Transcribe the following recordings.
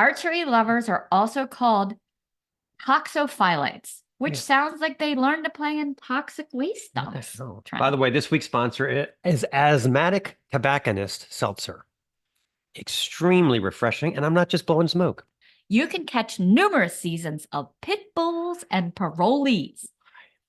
Archery lovers are also called toxophilites, which sounds like they learned to play in toxic waste dumps. By the way, this week's sponsor is Asthmatic Tobacconist Seltzer. Extremely refreshing, and I'm not just blowing smoke. You can catch numerous seasons of pit bulls and parolees.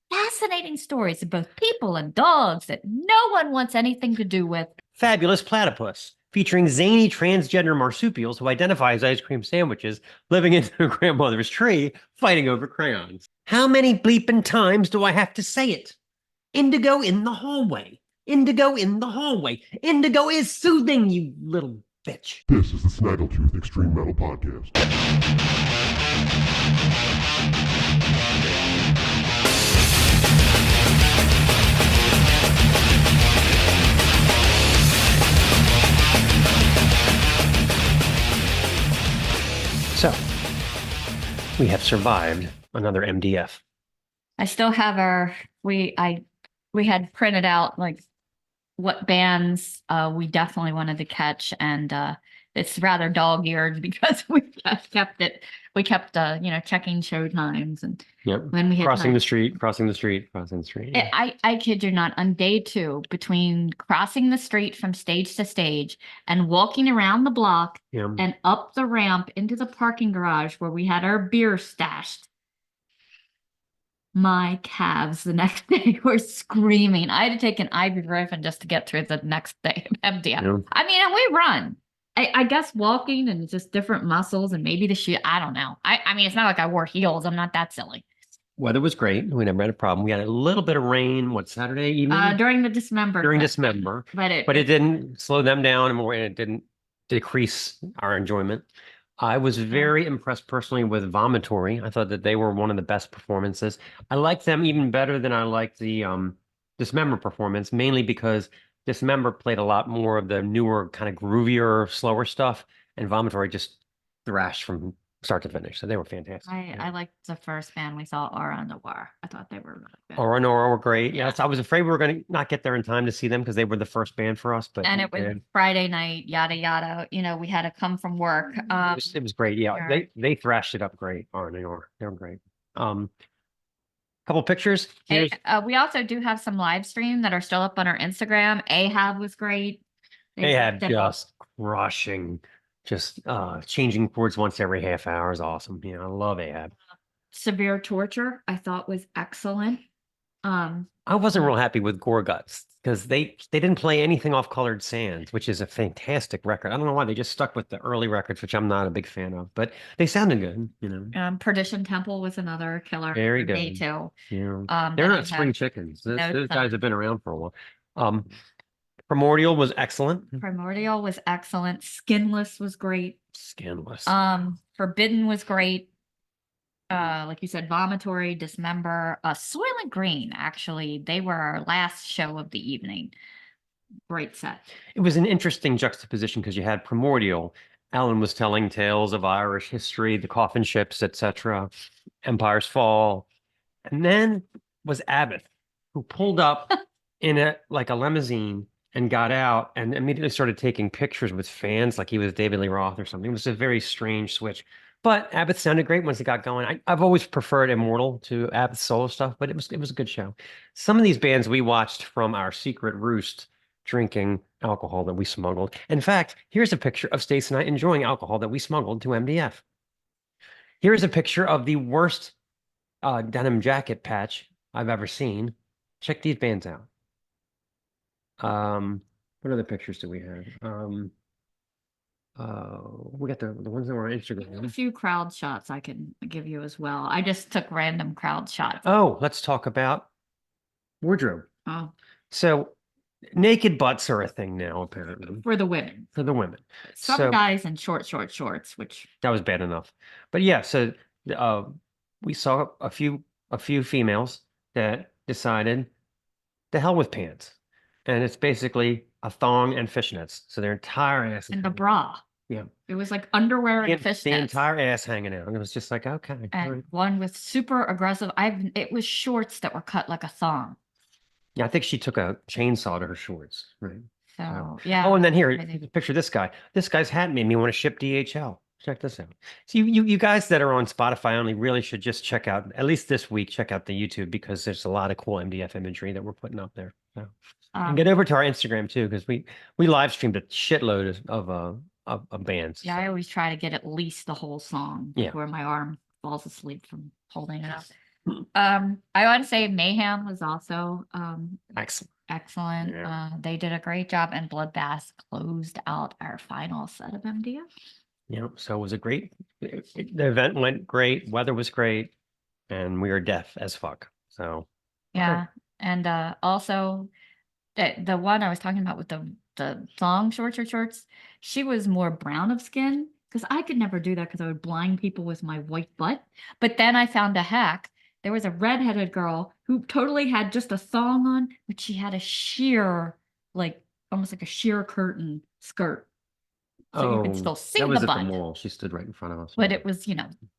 Fascinating stories of both people and dogs that no one wants anything to do with. Fabulous Platypus, featuring zany transgender marsupials who identify as ice cream sandwiches, living in their grandmother's tree, fighting over crayons. How many bleeping times do I have to say it? Indigo in the hallway. Indigo in the hallway. Indigo is soothing, you little bitch. This is the Snaggletooth Extreme Metal Podcast. So, we have survived another MDF. I still have we had printed out like what bands we definitely wanted to catch, and it's rather dog-eared because we kept checking show times, and when we had crossing the street. Yeah. I kid you not, on day 2, between crossing the street from stage to stage and walking around the block and up the ramp into the parking garage where we had our beer stashed, my calves the next day were screaming. I had to take an ibuprofen just to get through the next day of MDF. Yeah. I mean, and we run. I guess walking and just different muscles and maybe the shoe. I don't know. I mean, it's not like I wore heels. I'm not that silly. Weather was great. We never had a problem. We had a little bit of rain, Saturday evening? During the dismember. But it didn't slow them down, and it didn't decrease our enjoyment. I was very impressed personally with Vomitory. I thought that they were one of the best performances. I liked them even better than I liked the Dismember performance, mainly because Dismember played a lot more of the newer, kind of groovier, slower stuff, and Vomitory just thrashed from start to finish. So they were fantastic. I liked the first band we saw, Aura Noir. I thought they were really good. Aura Noir were great. Yes, I was afraid we were going to not get there in time to see them because they were the first band for us. But it was Friday night, yada yada. We had to come from work. It was great. Yeah, they thrashed it up great. Aura Noir, they were great. Couple pictures. We also do have some live stream that are still up on our Instagram. Ahab was great. Ahab just crushing. Just changing chords once every half hour is awesome. I love Ahab. Severe Torture, I thought was excellent. I wasn't real happy with Gorguts because they didn't play anything off Colored Sands, which is a fantastic record. I don't know why they just stuck with the early records, which I'm not a big fan of, but they sounded good. Perdition Temple was another killer. Very good. Day 2. Yeah. They're not spring chickens. Those guys have been around for a while. Primordial was excellent. Skinless was great. Forbidden was great. Like you said, Vomitory, Dismember, Soylent Green, actually, they were our last show of the evening. Great set. It was an interesting juxtaposition because you had Primordial. Alan was telling tales of Irish history, the coffin ships, etc., Empire's Fall. And then was Abbott, who pulled up in a limousine and got out and immediately started taking pictures with fans like he was David Lee Roth or something. It was a very strange switch. But Abbott sounded great once he got going. I've always preferred Immortal to Abbott's solo stuff, but it was a good show. Some of these bands we watched from our secret roost drinking alcohol that we smuggled. In fact, here's a picture of Stace and I enjoying alcohol that we smuggled to MDF. Here's a picture of the worst denim jacket patch I've ever seen. Check these bands out. What other pictures do we have? We got the ones that were on Instagram. A few crowd shots I can give you as well. I just took random crowd shots. Oh, let's talk about wardrobe. Oh. So naked butts are a thing now, apparently. For the women. Some guys in short shorts, which that was bad enough. But yeah, so we saw a few females that decided the hell with pants. And it's basically a thong and fishnets. So their entire ass. And a bra. Yeah. It was like underwear and fishnets. The entire ass hanging out. And it was just like, okay. And one with super aggressive. It was shorts that were cut like a thong. Yeah, I think she took a chainsaw to her shorts. Right. So, yeah. Oh, and then here, picture this guy. This guy's hat made me want to ship DHL. Check this out. So you guys that are on Spotify only really should just check out, at least this week, check out the YouTube because there's a lot of cool MDF imagery that we're putting up there. So, and get over to our Instagram too, because we live streamed a shitload of bands. Yeah, I always try to get at least the whole song Yeah. before my arm falls asleep from holding it up. I want to say Mayhem was also Excellent. excellent. Yeah. They did a great job, and Bloodbath closed out our final set of MDF. Yeah, so it was a great, the event went great, weather was great, and we were deaf as fuck. So Yeah, and also the one I was talking about with the thong shorts, she was more brown of skin because I could never do that because I would blind people with my white butt. But then I found a hack. There was a redheaded girl who totally had just a thong on, but she had a sheer, like almost like a sheer curtain skirt. So you could still see that the was at butt. the mall. She stood right in front of us. But it was,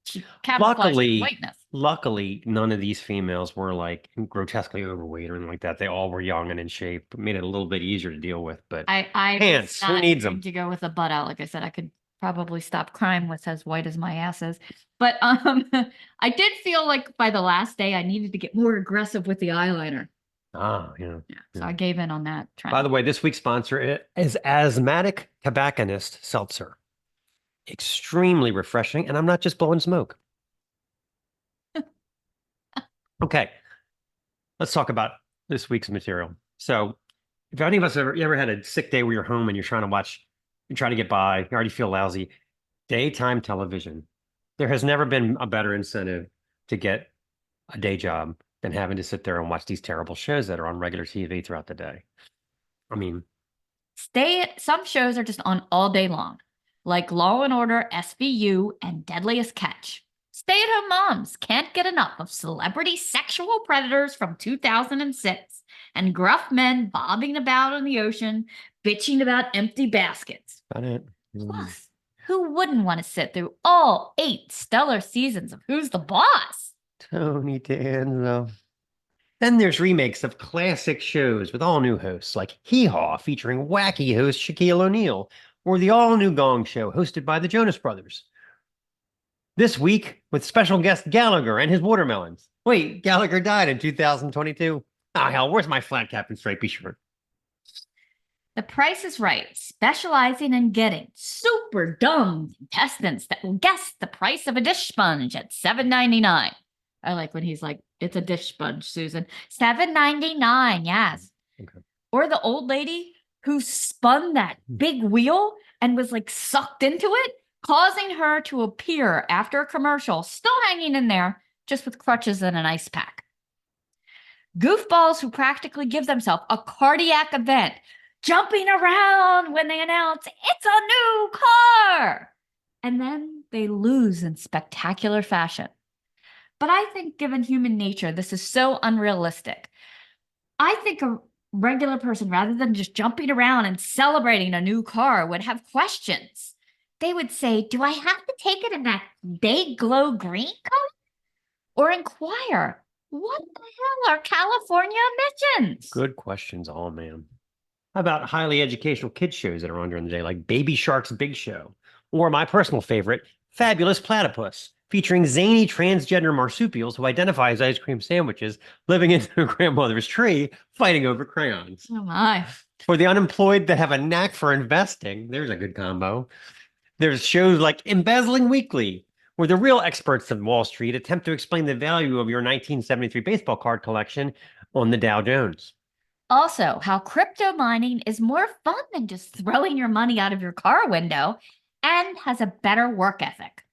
she camouflaged with whiteness. Luckily, none of these females were like grotesquely overweight or anything like that. They all were young and in shape. It made it a little bit easier to deal with. But I pants, was who not needs going them? to go with a butt out. Like I said, I could probably stop crying with as white as my ass is. But I did feel like by the last day I needed to get more aggressive with the eyeliner. Ah, yeah. So I gave in on that trend. By the way, this week's sponsor is Asthmatic Tobacconist Seltzer. Extremely refreshing, and I'm not just blowing smoke. Okay, let's talk about this week's material. So, if any of us you ever had a sick day where you're home and you're trying to get by, you already feel lousy, daytime television. There has never been a better incentive to get a day job than having to sit there and watch these terrible shows that are on regular TV throughout the day. I mean, some shows are just on all day long, like Law and Order, SVU, and Deadliest Catch. Stay-at-home moms can't get enough of celebrity sexual predators from 2006 and gruff men bobbing about in the ocean, bitching about empty baskets. about it. Plus, who wouldn't want to sit through all 8 stellar seasons of Who's the Boss? Tony Danza. Then there's remakes of classic shows with all new hosts like Hee Haw featuring wacky host Shaquille O'Neal, or the all-new Gong Show hosted by the Jonas Brothers. This week with special guest Gallagher and his watermelons. Wait, Gallagher died in 2022. Ah, hell, where's my flat cap and stripy shirt? The Price is Right, specializing in getting super dumb contestants that will guess the price of a dish sponge at $7.99. I like when he's like, "It's a dish sponge, Susan." $7.99, yes. Okay. Or the old lady who spun that big wheel and was like sucked into it, causing her to appear after a commercial, still hanging in there, just with crutches and an ice pack. Goofballs who practically give themselves a cardiac event, jumping around when they announce it's a new car. And then they lose in spectacular fashion. But I think given human nature, this is so unrealistic. I think a regular person, rather than just jumping around and celebrating a new car, would have questions. They would say, do I have to take it in that day glow green color? Or inquire, what the hell are California emissions? Good questions, all man. How about highly educational kids shows that are on during the day, like Baby Shark's Big Show, or my personal favorite, Fabulous Platypus, featuring zany transgender marsupials who identify as ice cream sandwiches, living in their grandmother's tree, fighting over crayons. Oh my. For the unemployed that have a knack for investing, there's a good combo. There's shows like Embezzling Weekly, where the real experts of Wall Street attempt to explain the value of your 1973 baseball card collection on the Dow Jones. Also, how crypto mining is more fun than just throwing your money out of your car window and has a better work ethic.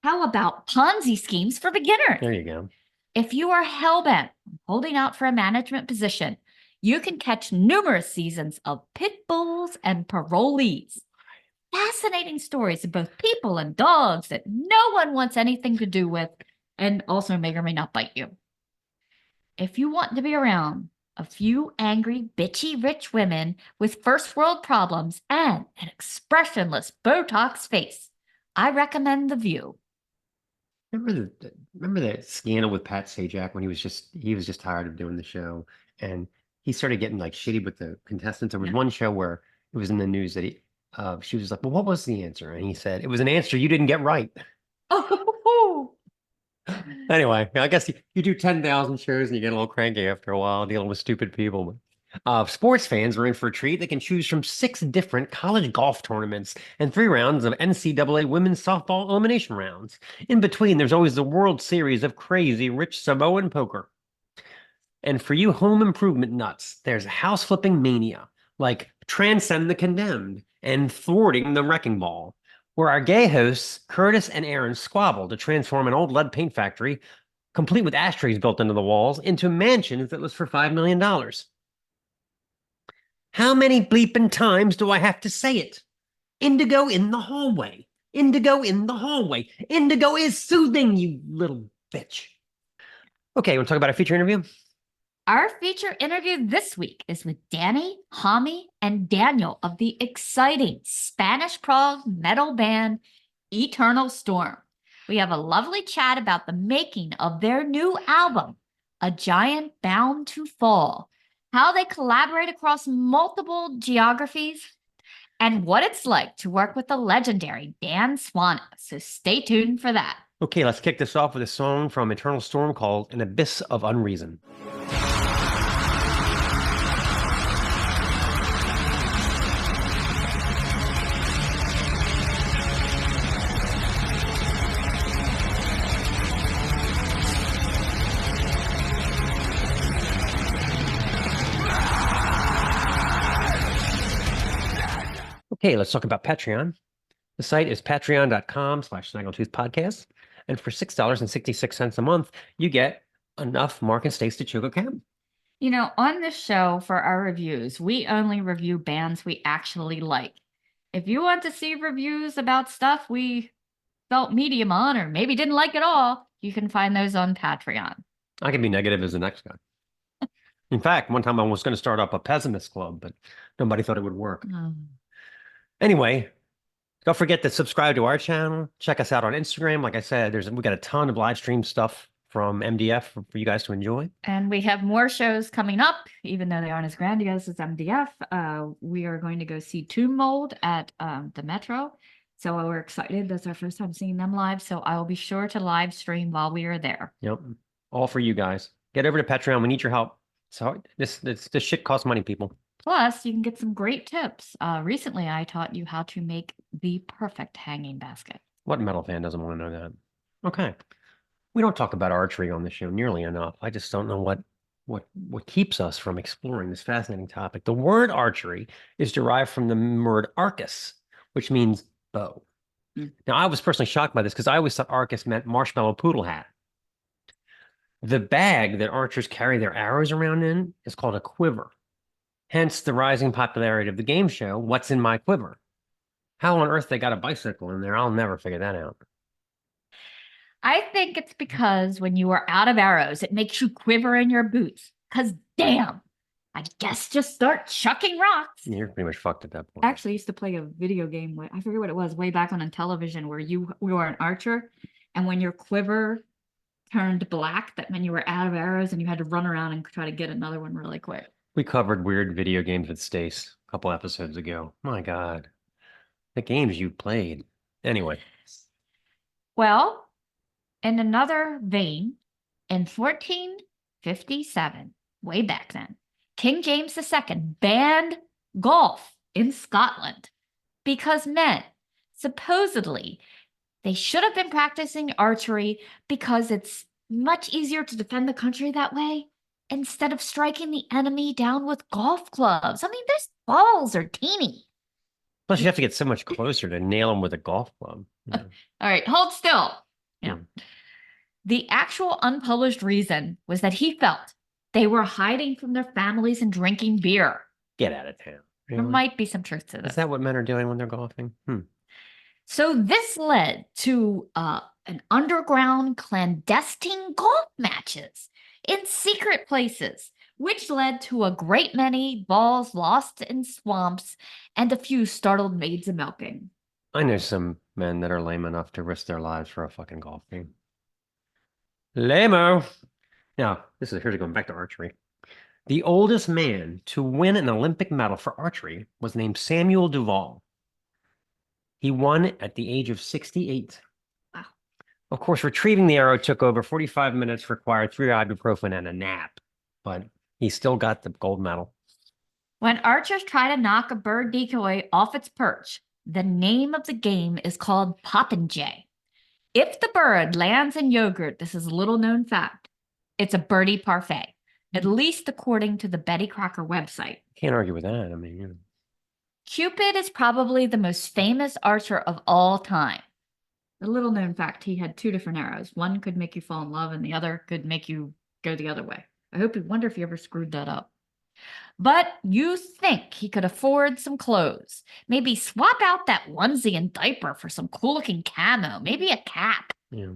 How about Ponzi schemes for beginners? There you go. If you are hellbent on holding out for a management position, you can catch numerous seasons of pit bulls and parolees. Fascinating stories of both people and dogs that no one wants anything to do with and also may or may not bite you. If you want to be around a few angry, bitchy rich women with first world problems and an expressionless Botox face, I recommend The View. Remember that scandal with Pat Sajak when he was just tired of doing the show and he started getting like shitty with the contestants. There was one show where it was in the news that she was like, well, what was the answer? And he said, it was an answer you didn't get right. Oh, Anyway, I guess you do 10,000 shows and you get a little cranky after a while dealing with stupid people. Sports fans are in for a treat. They can choose from 6 different college golf tournaments and 3 rounds of NCAA women's softball elimination rounds. In between, there's always the World Series of crazy rich Samoan poker. And for you home improvement nuts, there's house flipping mania, like Transcend the Condemned and Thwarting the Wrecking Ball, where our gay hosts, Curtis and Aaron, squabble to transform an old lead paint factory, complete with ashtrays built into the walls, into mansions that list for $5 million. How many bleeping times do I have to say it? Indigo in the hallway. Indigo in the hallway. Indigo is soothing, you little bitch. Okay, you want to talk about a feature interview? our feature interview this week is with Dani, Jaime, and Daniel of the exciting Spanish prog metal band Eternal Storm. We have a lovely chat about the making of their new album, A Giant Bound to Fall, how they collaborate across multiple geographies, and what it's like to work with the legendary Dan Swanna. So stay tuned for that. Okay, let's kick this off with a song from Eternal Storm called An Abyss of Unreason. Okay, let's talk about Patreon. The site is patreon.com/Snaggletooth podcast. And for $6.66 a month, you get enough Mark and Stace to choke a cab. You know, on this show for our reviews, we only review bands we actually like. If you want to see reviews about stuff we felt medium on or maybe didn't like at all, you can find those on Patreon. I can be negative as the next guy. In fact, one time I was going to start up a pessimist club, but nobody thought it would work. Anyway, don't forget to subscribe to our channel. Check us out on Instagram. Like I said, we got a ton of live stream stuff from MDF for you guys to enjoy. And we have more shows coming up, even though they aren't as grandiose as MDF. We are going to go see Tomb Mold at the Metro. So we're excited. That's our first time seeing them live. So I will be sure to live stream while we are there. Yep. All for you guys. Get over to Patreon. We need your help. So this shit costs money, people. Plus, you can get some great tips. Recently, I taught you how to make the perfect hanging basket. What metal fan doesn't want to know that? Okay. We don't talk about archery on the show nearly enough. I just don't know what keeps us from exploring this fascinating topic. The word archery is derived from the word arcus, which means bow. Now, I was personally shocked by this because I always thought arcus meant marshmallow poodle hat. The bag that archers carry their arrows around in is called a quiver. Hence the rising popularity of the game show, What's in My Quiver? How on earth they got a bicycle in there, I'll never figure that out. I think it's because when you are out of arrows, it makes you quiver in your boots. Because damn, I guess just start chucking rocks. You're pretty much fucked at that point. I actually used to play a video game. I forget what it was, way back on television, where we were an archer. And when your quiver turned black, that meant you were out of arrows and you had to run around and try to get another one really quick. We covered weird video games with Stace a couple episodes ago. My God. The games you played. Anyway. Well, in another vein, in 1457, way back then, King James II banned golf in Scotland because men, supposedly, they should have been practicing archery because it's much easier to defend the country that way instead of striking the enemy down with golf clubs. I mean, those balls are teeny. Plus, you have to get so much closer to nail them with a golf club. All right, hold still. Yeah. The actual unpublished reason was that he felt they were hiding from their families and drinking beer. Get out of town. There Really? might be some truth to this. Is that what men are doing when they're golfing? So this led to an underground clandestine golf matches in secret places, which led to a great many balls lost in swamps and a few startled maids a milking. I know some men that are lame enough to risk their lives for a fucking golf game. Lame-o. Now, here's going back to archery. The oldest man to win an Olympic medal for archery was named Samuel Duval. He won at the age of 68. Wow. Of course, retrieving the arrow took over 45 minutes, required 3 ibuprofen and a nap, but he still got the gold medal. When archers try to knock a bird decoy off its perch, the name of the game is called popinjay. If the bird lands in yogurt, this is a little known fact, it's a birdie parfait, at least according to the Betty Crocker website. Can't argue with that. I mean, you know. Cupid is probably the most famous archer of all time. A little known fact, he had 2 different arrows. One could make you fall in love and the other could make you go the other way. Wonder if he ever screwed that up. But you think he could afford some clothes. Maybe swap out that onesie and diaper for some cool looking camo, maybe a cap. Yeah.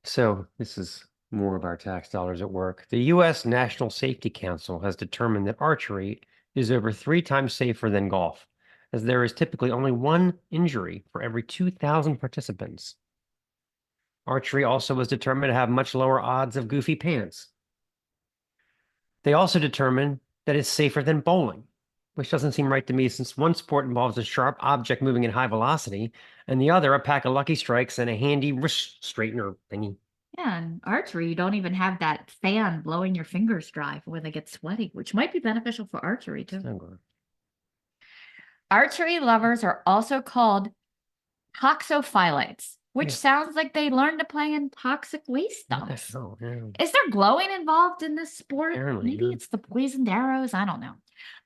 So this is more of our tax dollars at work. The U.S. National Safety Council has determined that archery is over 3 times safer than golf, as there is typically only 1 injury for every 2,000 participants. Archery also was determined to have much lower odds of goofy pants. They also determined that it's safer than bowling, which doesn't seem right to me since one sport involves a sharp object moving at high velocity and the other a pack of Lucky Strikes and a handy wrist straightener thingy. Yeah, and archery, you don't even have that fan blowing your fingers dry when they get sweaty, which might be beneficial for archery too. Okay. Archery lovers are also called toxophilites, which Yeah. sounds like they learned to play in toxic waste What the dumps. hell? Yeah. Is there glowing involved in this sport? Apparently, Maybe yeah. it's the poisoned arrows. I don't know.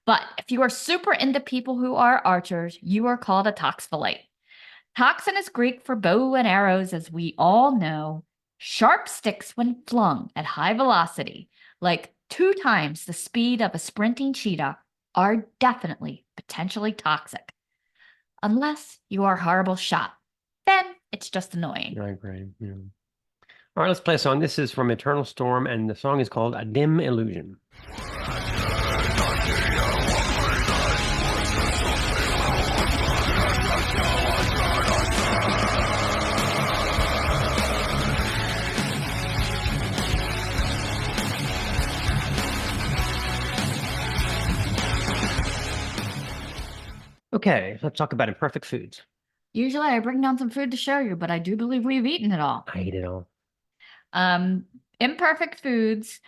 But if you are super into people who are archers, you are called a toxopholite. Toxin is Greek for bow and arrows, as we all know. Sharp sticks when flung at high velocity, like 2 times the speed of a sprinting cheetah, are definitely potentially toxic. Unless you are a horrible shot. Then it's just annoying. I agree. Yeah. All right, let's play a song. This is from Eternal Storm, and the song is called A Dim Illusion. Okay, let's talk about imperfect foods. Usually I bring down some food to show you, but I do believe we've eaten it all. I hate it all. Imperfect Foods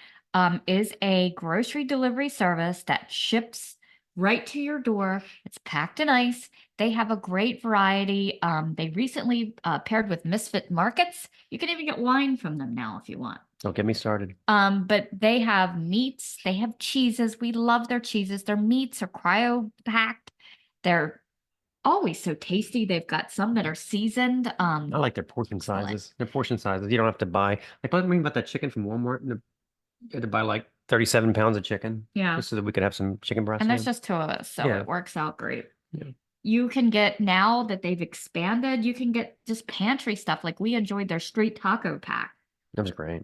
is a grocery delivery service that ships right to your door. It's packed in ice. They have a great variety. They recently paired with Misfit Markets. You can even get wine from them now if you want. Don't get me started. But they have meats. They have cheeses. We love their cheeses. Their meats are cryo packed. They're always so tasty. They've got some that are seasoned. I like their portion sizes. Their portion sizes. You don't have to buy. Like, what do you mean about that chicken from Walmart? You had to buy like 37 pounds of chicken. Yeah. Just so that we could have some chicken breast. And there's in. just 2 of us, so Yeah. it works out great. Yeah. You can get, now that they've expanded, you can get just pantry stuff. Like we enjoyed their street taco pack. That was great.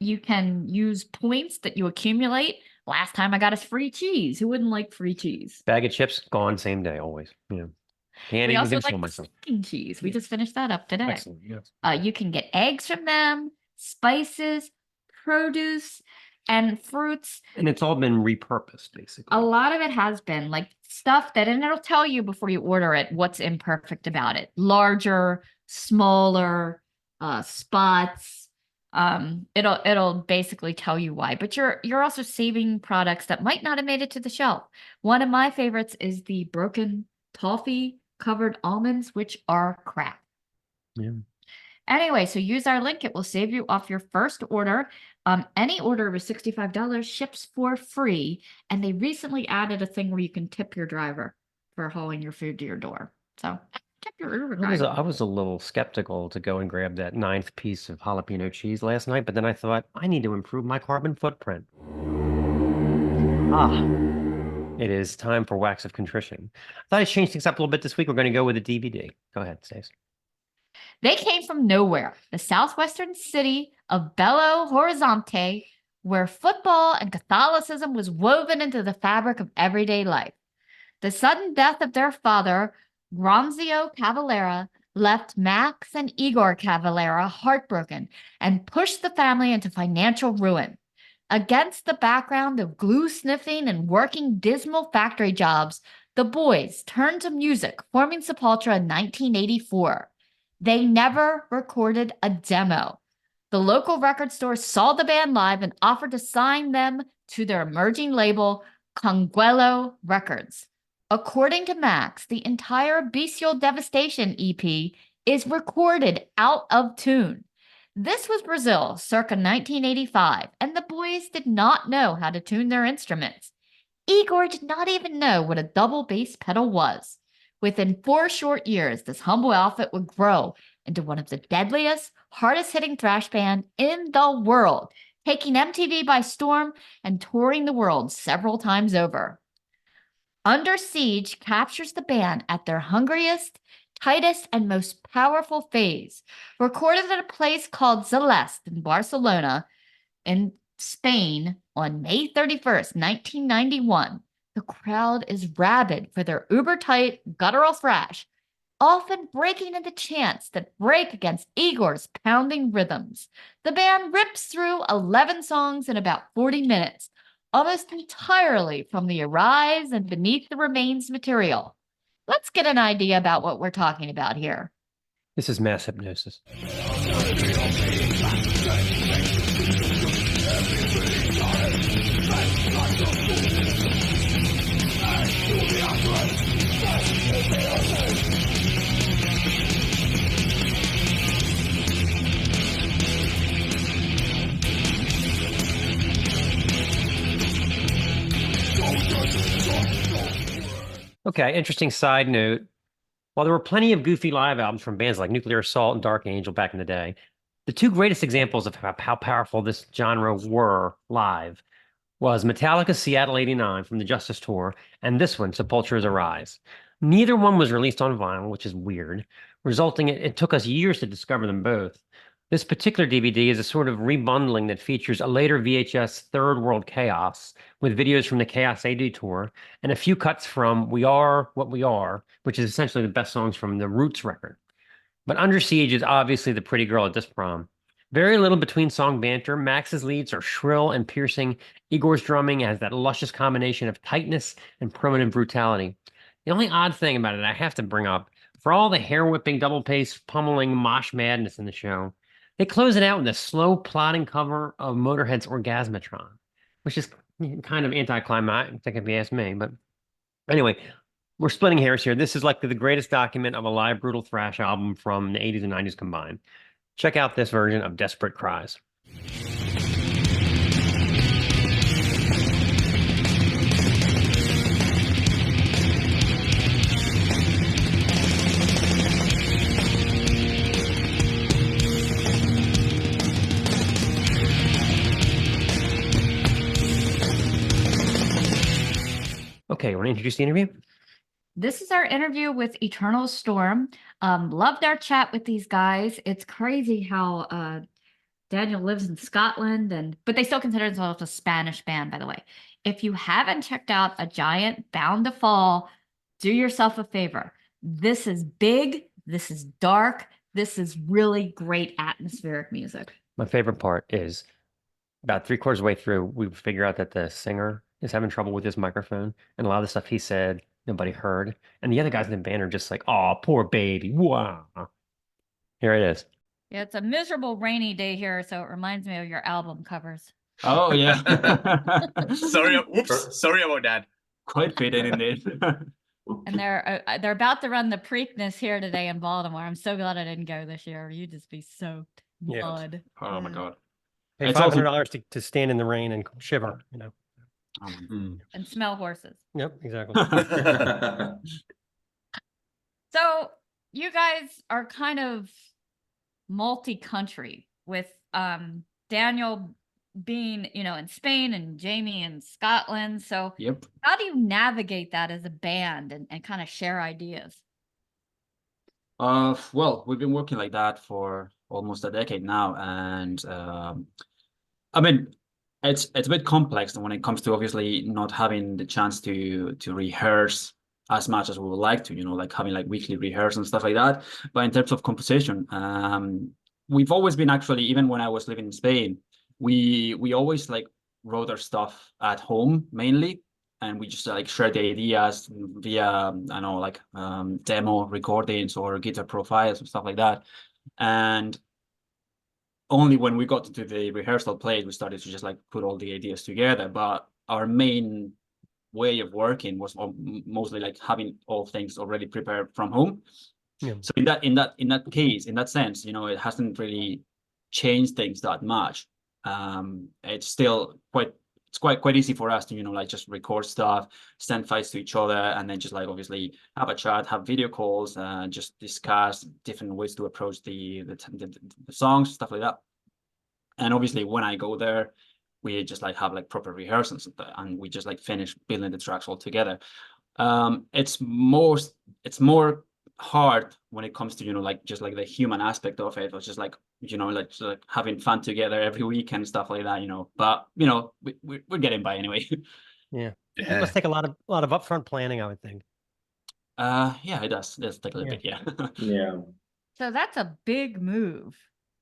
You can use points that you accumulate. Last time I got us free cheese. Who wouldn't like free cheese? Bag of chips, gone same day, always. Yeah. Can't We even also control like myself. stinking cheese. We just finished that up today. Excellent. Yes. You can get eggs from them, spices, produce, and fruits. And it's all been repurposed, basically. A lot of it has been like stuff that, and it'll tell you before you order it what's imperfect about it. Larger, smaller, spots. It'll basically tell you why. But you're also saving products that might not have made it to the shelf. One of my favorites is the broken toffee covered almonds, which are crap. Yeah. Anyway, so use our link. It will save you off your first order. Any order of $65 ships for free. And they recently added a thing where you can tip your driver for hauling your food to your door. So tip your Uber driver. I was a little skeptical to go and grab that 9th piece of jalapeno cheese last night, but then I thought, I need to improve my carbon footprint. It is time for Wax of Contrition. I thought I'd change things up a little bit this week. We're going to go with a DVD. Go ahead, Stace. They came from nowhere, the southwestern city of Belo Horizonte, where football and Catholicism was woven into the fabric of everyday life. The sudden death of their father, Ronzio Cavalera, left Max and Igor Cavalera heartbroken and pushed the family into financial ruin. Against the background of glue sniffing and working dismal factory jobs, the boys turned to music, forming Sepultura in 1984. They never recorded a demo. The local record store saw the band live and offered to sign them to their emerging label, Conguelo Records. According to Max, the entire Bestial Devastation EP is recorded out of tune. This was Brazil circa 1985, and the boys did not know how to tune their instruments. Igor did not even know what a double bass pedal was. Within 4 short years, this humble outfit would grow into one of the deadliest, hardest-hitting thrash band in the world, taking MTV by storm and touring the world several times over. Under Siege captures the band at their hungriest, tightest, and most powerful phase. Recorded at a place called Celeste in Barcelona, in Spain, on May 31st, 1991. The crowd is rabid for their uber-tight, guttural thrash, often breaking into chants that break against Igor's pounding rhythms. The band rips through 11 songs in about 40 minutes, almost entirely from the Arise and Beneath the Remains material. Let's get an idea about what we're talking about here. This is mass hypnosis. Okay, interesting side note. While there were plenty of goofy live albums from bands like Nuclear Assault and Dark Angel back in the day, the two greatest examples of how powerful this genre were live was Metallica's Seattle '89 from the Justice Tour, and this one, Sepultura's Arise. Neither one was released on vinyl, which is weird, resulting in it took us years to discover them both. This particular DVD is a sort of rebundling that features a later VHS Third World Chaos with videos from the Chaos AD tour and a few cuts from We Are What We Are, which is essentially the best songs from the Roots record. But Under Siege is obviously the pretty girl at this prom. Very little between song banter. Max's leads are shrill and piercing. Igor's drumming has that luscious combination of tightness and primitive brutality. The only odd thing about it I have to bring up, for all the hair-whipping, double-pace, pummeling mosh madness in the show, they close it out with a slow, plodding cover of Motorhead's Orgasmatron, which is kind of anticlimactic if you ask me. But anyway, we're splitting hairs here. This is like the greatest document of a live brutal thrash album from the 80s and 90s combined. Check out this version of Desperate Cries. Okay, want to introduce the interview? This is our interview with Eternal Storm. Loved our chat with these guys. It's crazy how Daniel lives in Scotland, but they still consider themselves a Spanish band, by the way. If you haven't checked out A Giant Bound to Fall, do yourself a favor. This is big. This is dark. This is really great atmospheric music. My favorite part is about 3/4 of the way through, we figure out that the singer is having trouble with his microphone, and a lot of the stuff he said nobody heard, and the other guys in the band are just like, "Oh, poor baby, wow." Here it is. Yeah, it's a miserable rainy day here, so it reminds me of your album covers. Oh yeah. Sorry, whoops, sorry about that. Quite fitting indeed. And they're about to run the Preakness here today in Baltimore. I'm so glad I didn't go this year. You'd just be soaked in Yeah. blood. Oh my god. Pay It's also- $500 to stand in the rain and shiver, you know. And smell horses. Yep, exactly. So you guys are kind of multi-country with Daniel being, in Spain and Jaime in Scotland. So Yep. how do you navigate that as a band and kind of share ideas? Well, we've been working like that for almost a decade now, and I mean, it's a bit complex when it comes to obviously not having the chance to rehearse as much as we would like to, like having like weekly rehearsals and stuff like that. But in terms of composition, we've always been actually, even when I was living in Spain, we always like wrote our stuff at home mainly. and we just like share the ideas via I know like demo recordings or guitar profiles and stuff like that. And only when we got to the rehearsal place we started to just like put all the ideas together. But our main way of working was mostly like having all things already prepared from home. Yeah. So in that case, in that sense, you know, it hasn't really changed things that much. It's still quite easy for us to, you know, like just record stuff, send files to each other, and then just like obviously have a chat, have video calls, just discuss different ways to approach the songs, stuff like that. And obviously when I go there, we just like have like proper rehearsals and we just like finish building the tracks all together. It's more hard when it comes to, you know, like just like the human aspect of it. It's just like, you know, like, just like having fun together every week and stuff like that, you know. But you know, we're getting by anyway. Yeah. It must take a lot of upfront planning, I would think. Yeah, it does. It's take a little bit, yeah. Yeah. So that's a big move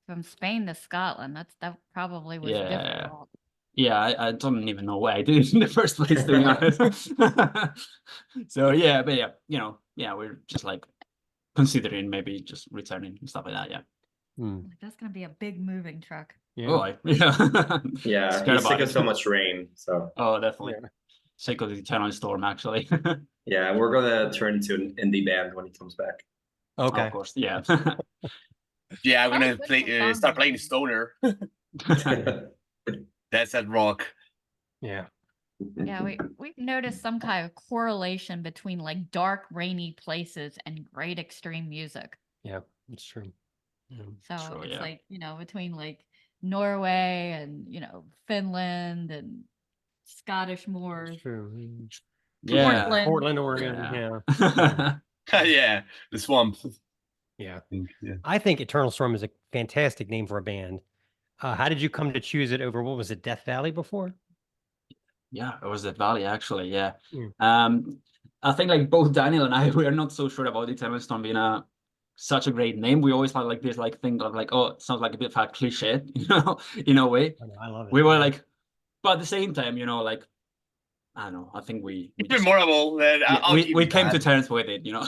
from Spain to Scotland. That probably was Yeah. difficult. Yeah, I don't even know why I did it in the first place, to be honest. So yeah, but yeah, you know, yeah, we're just like considering maybe just returning and stuff like that. Yeah. Like, that's gonna be a big moving truck. Yeah. Oh, yeah. Yeah. Scared He's sick about of it. so much rain. So Oh, definitely. Yeah. Sick of the eternal storm, actually. yeah, we're gonna turn into an indie band when he comes back. Okay. Of course, yeah. Yeah, I'm gonna What's the song start playing name? stoner. That's at rock. Yeah. Yeah, we've noticed some kind of correlation between like dark, rainy places and great extreme music. Yeah, it's true. Yeah. So Sure, it's yeah. like, you know, between like Norway and, you know, Finland and Scottish moors. It's true. Yeah. Portland. Portland, Oregon. Yeah. Yeah. Yeah, the swamp. Yeah. Yeah. I think Eternal Storm is a fantastic name for a band. How did you come to choose it over, what was it, Death Valley before? Yeah, it was that valley actually. Yeah. Mm. I think like both Daniel and I, we are not so sure about the Eternal Storm being such a great name. We always had like this like thing of like, oh, it sounds like a bit of a cliche, you know, in a way. I know, I love it. We were Yeah. like, but at the same time, you know, like, I don't know. I think we It's just- memorable. That yeah, I'll give we you came that. to terms with it, you know.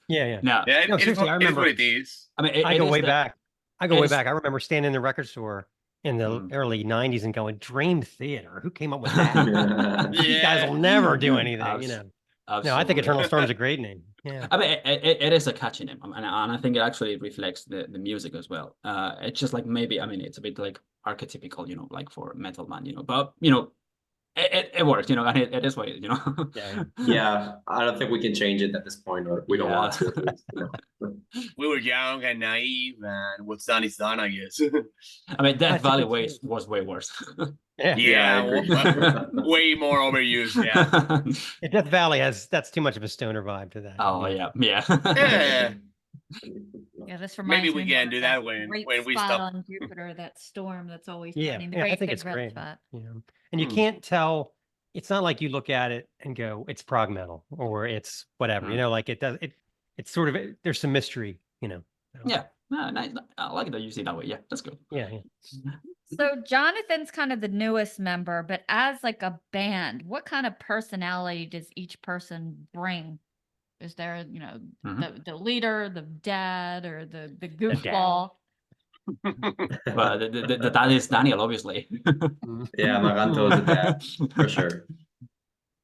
Yeah, yeah. No, Yeah, No, seriously, I it's remember- what it is. I mean, I it go is way the- back. I go it way is- back. I remember standing in the record store in the Mm. early 90s and going, Dream Theater. Who came up with that? Yeah. You guys will never do anything, you know. No, I think Absolutely. Eternal Storm's a great name. Yeah. I mean, it is a catchy name, and I think it actually reflects the music as well. It's just like maybe, I mean, it's a bit like archetypical, you know, like for metal band, you know, but you know, it works, you know, and it is what it is, you know. Yeah. Yeah, I don't think we can change it at this point, or we don't want to. At least, you know. We were young and naive, and what's done is done, I guess. I mean, I Death think Valley it's- was way worse. Yeah. Yeah, I agree. way more overused. Yeah. Yeah, Death Valley that's too much of a stoner vibe to that. Oh yeah, yeah. Yeah. Yeah, this reminds we me can of do that when great we spot stop. on Jupiter, that storm that's always Yeah, shining, the yeah, I great think big it's red great. spot. Yeah. And you Hmm. can't tell, it's not like you look at it and go, it's prog metal or it's whatever, you Hmm. know, like it's sort of, there's some mystery, you know. So, Yeah, no, nice. I like that you see it that way. Yeah, that's good. Yeah. Yeah. So Jonathan's kind of the newest member, but as like a band, what kind of personality does each person bring? Is there, you know, Mhm. the leader, the dad, or the dad. goofball? But the dad is Daniel, obviously. Yeah, Maranto is a dad for sure.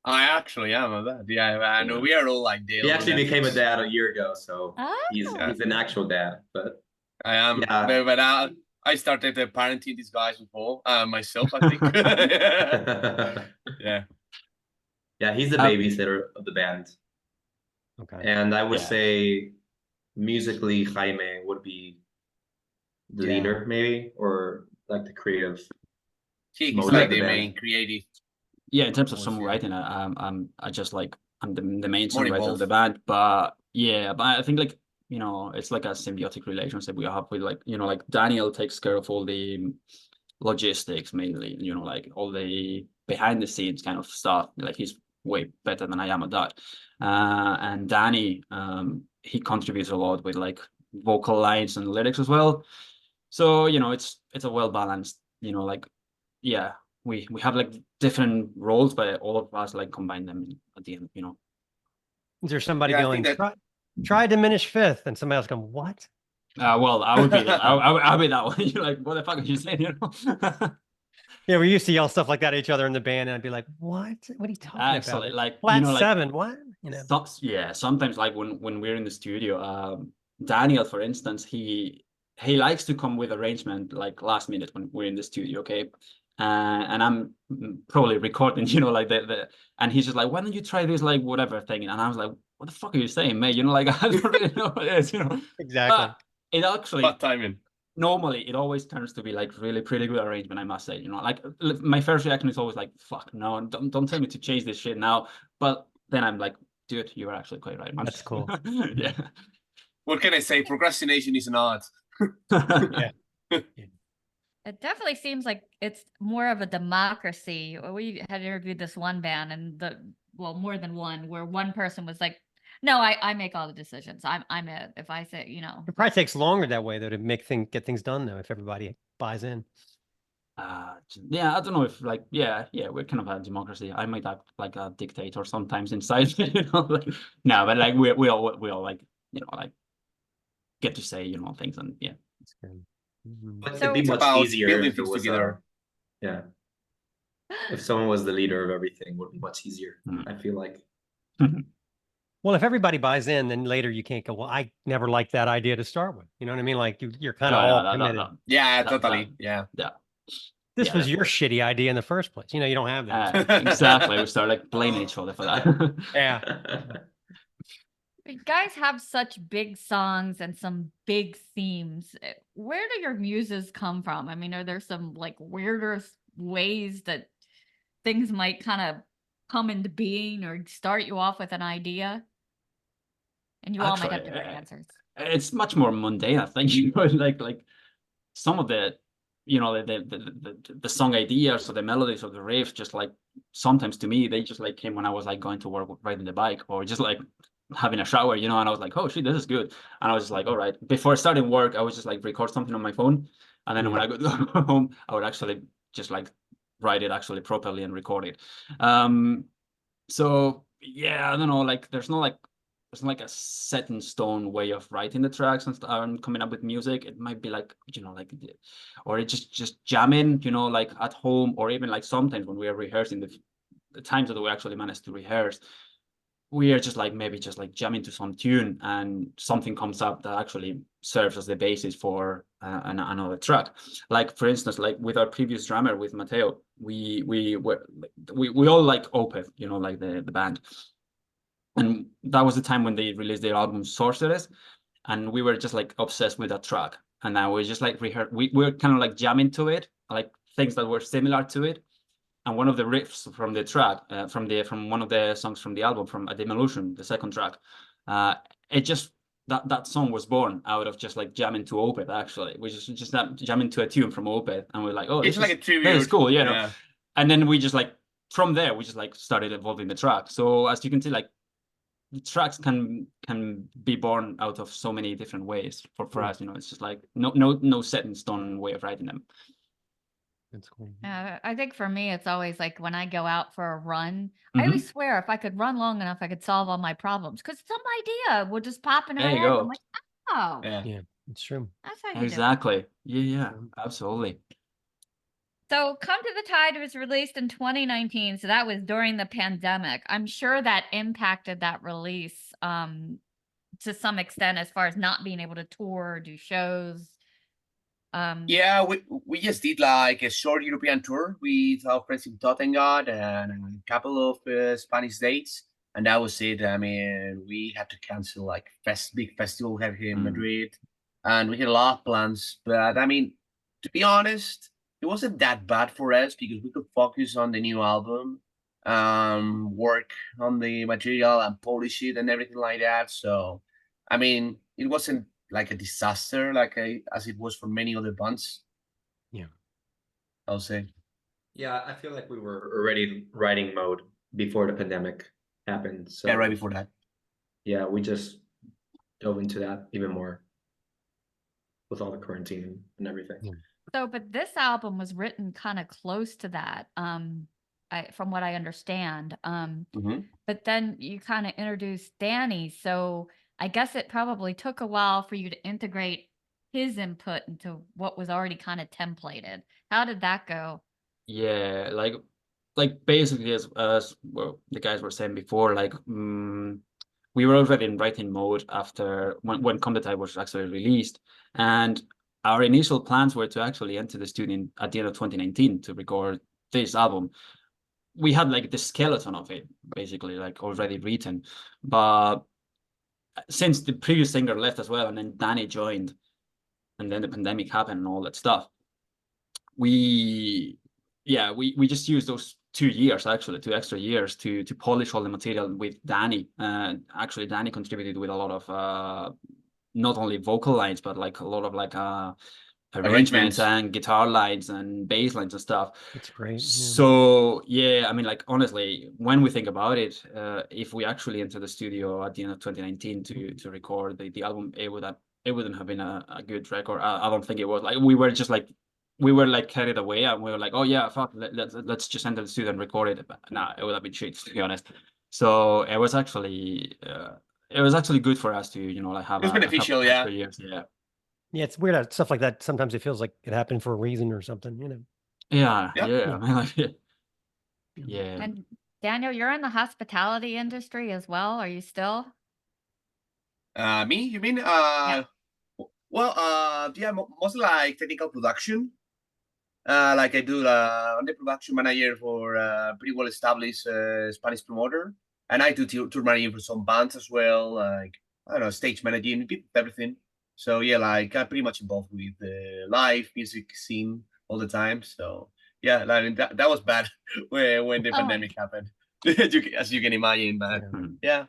I actually am a dad. Yeah, I know Yeah. we are all like Dale. He actually became a dad a year ago, so Oh, he's an actual dad. But I am, Yeah. but I started parenting these guys before myself. I think. Yeah. yeah, he's the Uh, babysitter of the band, Okay. and I would Yeah. say musically Jaime would be the Yeah. leader, maybe, or like the creative. He's Most like of the the band. main creative. Yeah, in terms of Almost, yeah. songwriting, I just like I'm the main More songwriter of the involved. band, but yeah, but I think like, you know, it's like a symbiotic relationship we have with, like, you know, like Daniel takes care of all the logistics mainly, you know, like all the behind the scenes kind of stuff. Like he's way better than I am at that. And Dani, he contributes a lot with like vocal lines and lyrics as well. So, you know, it's a well balanced, you know, like, yeah, we have like different roles, but all of us like combine them at the end, you know. Is there somebody Yeah, I going, think try diminished fifth, and somebody else going, what? Well, I would be I'll be that one. You're like, what the fuck are you saying? You know? Yeah, we used to yell stuff like that at each other in the band, and I'd be like, what? What are you talking Actually, about? like, Flat you know, like, seven, what? You know. yeah, sometimes like when we're in the studio, Daniel, for instance, he likes to come with arrangement like last minute when we're in the studio, okay? And I'm probably recording, you know, like and he's just like, why don't you try this like whatever thing? And I was like, what the fuck are you saying, mate? You know, like I don't really know what it is, you know. Exactly. But it actually bad timing. normally it always turns to be like really pretty good arrangement, I must say. You know, like my first reaction is always like, fuck, no, don't tell me to change this shit now. But then I'm like, dude, you were actually quite right, man. That's cool. Yeah. What can I say? Procrastination is an art. Yeah. It definitely seems like it's more of a democracy. We had interviewed this one band, and more than one, where one person was like, "No, I make all the decisions. I'm it. If I say, you know." It probably takes longer that way though to get things done though, if everybody buys in. Yeah, I don't know if like yeah, we're kind of a democracy. I might act like a dictator sometimes inside, you know. Like, no, but like we all like, you know, like get to say, you know, things, and yeah. That's good. But So- it'd be It's much about easier building if it things was together. yeah. If someone was the leader of everything, it would be much easier. Mm. I feel like. Well, if everybody buys in, then later you can't go, well, I never liked that idea to start with. You know what I mean? Like you're kind of No, all committed. Yeah, That- totally. Yeah. This yeah, was that- your shitty idea in the first place. You know, you don't have that. exactly. We start like blaming each other for that. Yeah. You guys have such big songs and some big themes. Where do your muses come from? I mean, are there some like weirder ways that things might kind of come into being or start you off with an idea? And you all might have Actually, different answers. It's much more mundane, I think. You know, like some of the, you know, the song ideas or the melodies or the riffs, just like sometimes to me they just like came when I was like going to work riding the bike or just like having a shower, you know, and I was like, oh shit, this is good. And I was just like, all right, before starting work I would just like record something on my phone, and then when I go home I would actually just like write it actually properly and record it. So yeah, I don't know, like there's not like a set in stone way of writing the tracks and coming up with music. It might be like, you know, like, or it just jamming, you know, like at home, or even like sometimes when we are rehearsing, the times that we actually manage to rehearse, we are just like maybe just like jamming to some tune and something comes up that actually serves as the basis for another track. Like for instance, like with our previous drummer with Mateo, we all like Opeth, you know, like the band. And that was the time when they released their album Sorceress, and we were just like obsessed with that track. And I was just like we were kind of like jamming to it, like things that were similar to it. And one of the riffs from the track, from one of the songs from the album, from A Demolition, the second track, it just that song was born out of just like jamming to Opeth, actually, which is just that jamming to a tune from Opeth, and we're like, oh, It's this like is a tribute. very cool, you know. Yeah. And then we just like from there we just like started evolving the track. So as you can see, like the tracks can be born out of so many different ways for us, you know. It's just like no set in stone way of writing them. That's cool. I think for me, it's always like when I go out for a run, I always swear if I could run long enough, I could solve all my problems because some idea would just pop in my There you head. go. I'm like, oh, Yeah, it's true. that's how you do it. Exactly. Yeah, absolutely. So Come to the Tide was released in 2019. So that was during the pandemic. I'm sure that impacted that release to some extent as far as not being able to tour or do shows. Yeah, we just did like a short European tour with our friends in Tottenham and a couple of Spanish dates, and that was it. I mean, we had to cancel like big festival we have here in Madrid, and we had a lot of plans. But I mean, to be honest, it wasn't that bad for us because we could focus on the new album, work on the material and polish it and everything like that. So, I mean, it wasn't like a disaster, as it was for many other bands. Yeah, I'll say. Yeah, I feel like we were already writing mode before the pandemic happened. So Yeah, right before that. yeah, we just dove into that even more. with all the quarantine and everything. So, but this album was written kind of close to that, from what I understand. But then you kind of introduced Dani, so I guess it probably took a while for you to integrate his input into what was already kind of templated. How did that go? Yeah, like basically as well, the guys were saying before, like we were already in writing mode after when Come the Tide was actually released, and our initial plans were to actually enter the studio at the end of 2019 to record this album. We had like the skeleton of it basically like already written, but since the previous singer left as well, and then Dani joined, and then the pandemic happened and all that stuff, we just used those 2 years, actually 2 extra years to polish all the material with Dani. Actually Dani contributed with a lot of not only vocal lines, but like a lot of like arrangements and guitar lines and bass lines and stuff. It's great. So yeah, I mean, like honestly, when we think about it, if we actually enter the studio at the end of 2019 to record the album, it wouldn't have been a good record. I don't think it was. Like we were like carried away, and we were like, oh yeah, fuck, let's just enter the studio and record it. But nah, it would have been shit, to be honest. So it was actually good for us to, you know, like have It was beneficial, a couple years, Yeah, it's weird how stuff like that. Sometimes it feels like it happened for a reason or something, you know. Yeah. I mean, like, yeah. And Daniel, you're in the hospitality industry as well. Are you still? Me? You mean? Well, yeah, mostly like technical production. Like I do, I'm the production manager for a pretty well established Spanish promoter, and I do tour managing for some bands as well. Like I don't know, stage managing, everything. So yeah, like I'm pretty much involved with the live music scene all the time. So yeah, I mean, that was bad when the pandemic happened, as you can imagine. But yeah.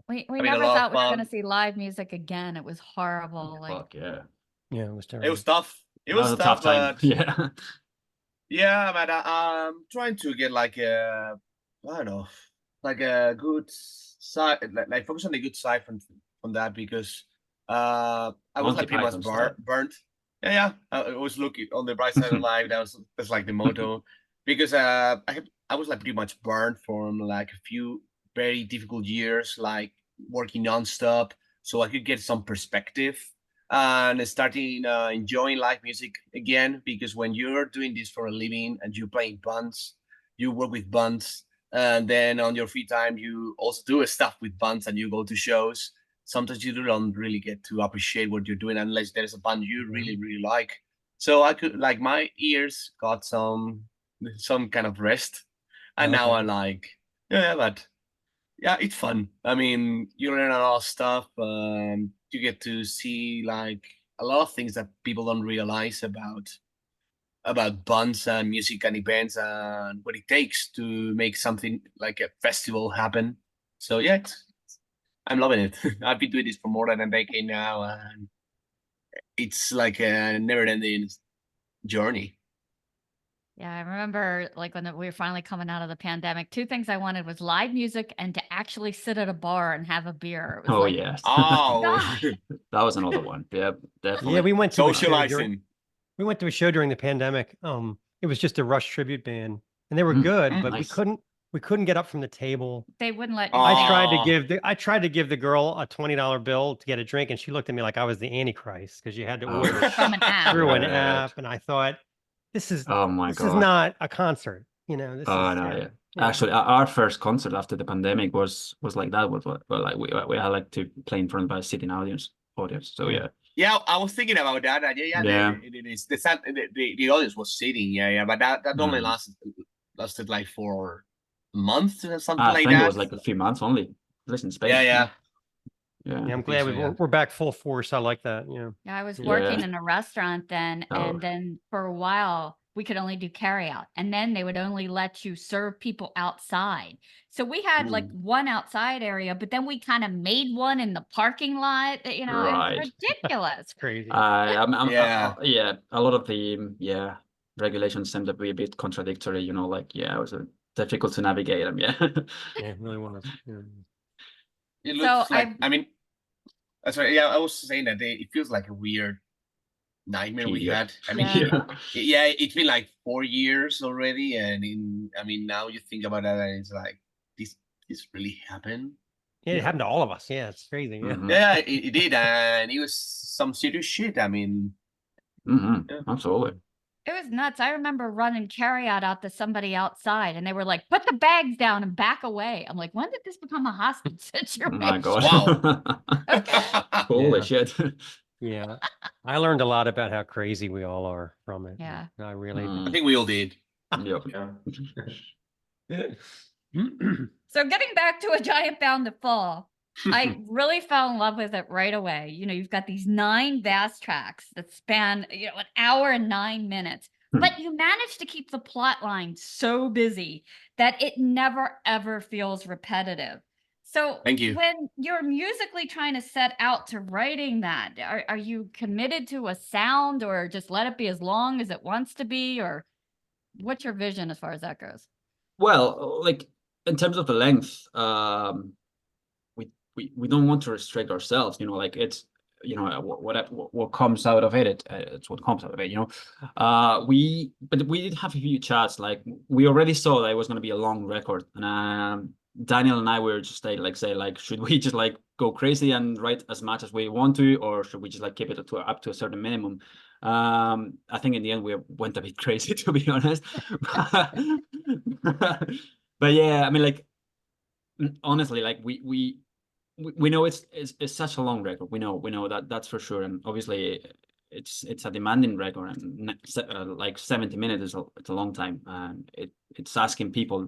We never thought we were going to see live music again. It was horrible. Like, fuck yeah. Yeah, it was terrible. It was tough. It was a tough time. But Yeah. yeah, but I'm trying to get like I don't know, like a good side, like focus on the good side from that, because I was like pretty much burnt. Yeah. I was looking on the bright side of life. That's like the motto, because I was like pretty much burnt from like a few very difficult years, like working nonstop, so I could get some perspective and starting enjoying live music again. Because when you're doing this for a living and you're playing bands, you work with bands, and then on your free time you also do stuff with bands and you go to shows. Sometimes you don't really get to appreciate what you're doing unless there's a band you really like. So I could, like, my ears got some kind of rest, and now I'm like, but yeah, it's fun. I mean, you learn a lot of stuff. You get to see like a lot of things that people don't realize about bands and music and events and what it takes to make something like a festival happen. So yeah, I'm loving it. I've been doing this for more than a decade now, and it's like a never-ending journey. Yeah, I remember like when we were finally coming out of the pandemic, 2 things I wanted was live music and to actually sit at a bar and have a beer. It was like, yes. Oh, that was another one. Yeah, definitely. Yeah, we went to socializing. We went to a show during the pandemic. It was just a Rush tribute band, and they were good, but nice. we couldn't get up from the table. They wouldn't let you. I tried to give the girl a $20 bill to get a drink, and she looked at me like I was the Antichrist because you had to order from an app. through an app, and I thought, this is not a concert, you know. This is, no, actually, our first concert after the pandemic was like that. Like we had like to play in front of a sitting audience. So yeah. Yeah, I was thinking about that. The audience was sitting. But that only lasted like 4 months or something like that. I think it was like a few months only. Listen, in Spain. Yeah. I'm glad we're back full force. I like that. Yeah, I was working in a restaurant then, and then for a while we could only do carry out, and then they would only let you serve people outside. So we had like one outside area, but then we kind of made one in the parking lot. You know, it's ridiculous. Crazy. A lot of the regulations seem to be a bit contradictory. You know, like it was difficult to navigate them. Yeah, it really was. It looks I mean, sorry. Yeah, I was saying that it feels like a weird nightmare we Yeah. had. I mean, Yeah. yeah, it's been like 4 years already, and I mean, now you think about that, and it's like this really happened. Yeah, it Yeah. happened to all of us. Yeah, it's crazy. Yeah. Mhm. Yeah, it did, and it was some serious shit. I mean, Yeah. Absolutely. It was nuts. I remember running carryout out to somebody outside, and they were like, "Put the bags down and back away." I'm like, "When did this become a hostage situation?" My God. Wow. Holy Yeah. shit. Yeah. I learned a lot about how crazy we all are from it. Yeah. I really I think we all did. Yep. did. So getting back to A Giant Bound to Fall, I really fell in love with it right away. You know, you've got these 9 vast tracks that span, an hour and 9 minutes, but you manage to keep the plot line so busy that it never ever feels repetitive. So Thank you. when you're musically trying to set out to writing that, are you committed to a sound or just let it be as long as it wants to be? Or what's your vision as far as that goes? Well, like in terms of the length, we don't want to restrict ourselves. Like it's what comes out of it, it's what comes out of it. But we did have a few chats. Like we already saw that it was going to be a long record, and Daniel and I were just like should we just like go crazy and write as much as we want to, or should we just like keep it up to a certain minimum? I think in the end we went a bit crazy, to be honest. But yeah, I mean, like honestly, like we know it's such a long record. We know that's for sure, and obviously it's a demanding record, and like 70 minutes it's a long time, and it's asking people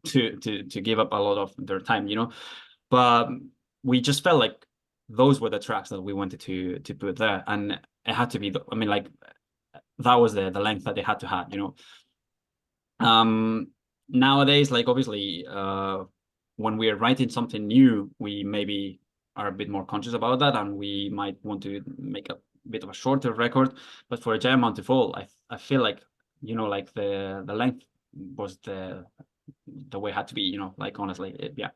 to give up a lot of their time, but we just felt like those were the tracks that we wanted to put there, and it had to be I mean, like that was the length that they had to have, nowadays, like obviously when we are writing something new, we maybe are a bit more conscious about that, and we might want to make a bit of a shorter record. But for A Giant Bound to Fall, I feel like like the length was the way it had to be, like honestly, yeah.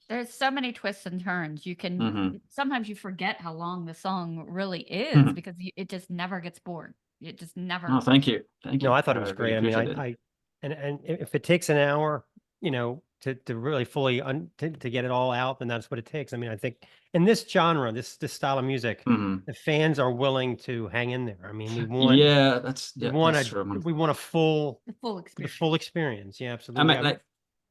There's so many twists and turns. You can Mhm. sometimes you forget how long the song really is Mhm. because it just never gets bored. It just never. No, thank you. No, I thought it was really great. I mean, appreciate it. and if it takes an hour, to really fully to get it all out, then that's what it takes. I mean, I think in this genre, this style of music, Mhm. the fans are willing to hang in there. I mean, we want Yeah, that's true. we want a full The full the experience. full experience. Yeah, I absolutely. mean, like,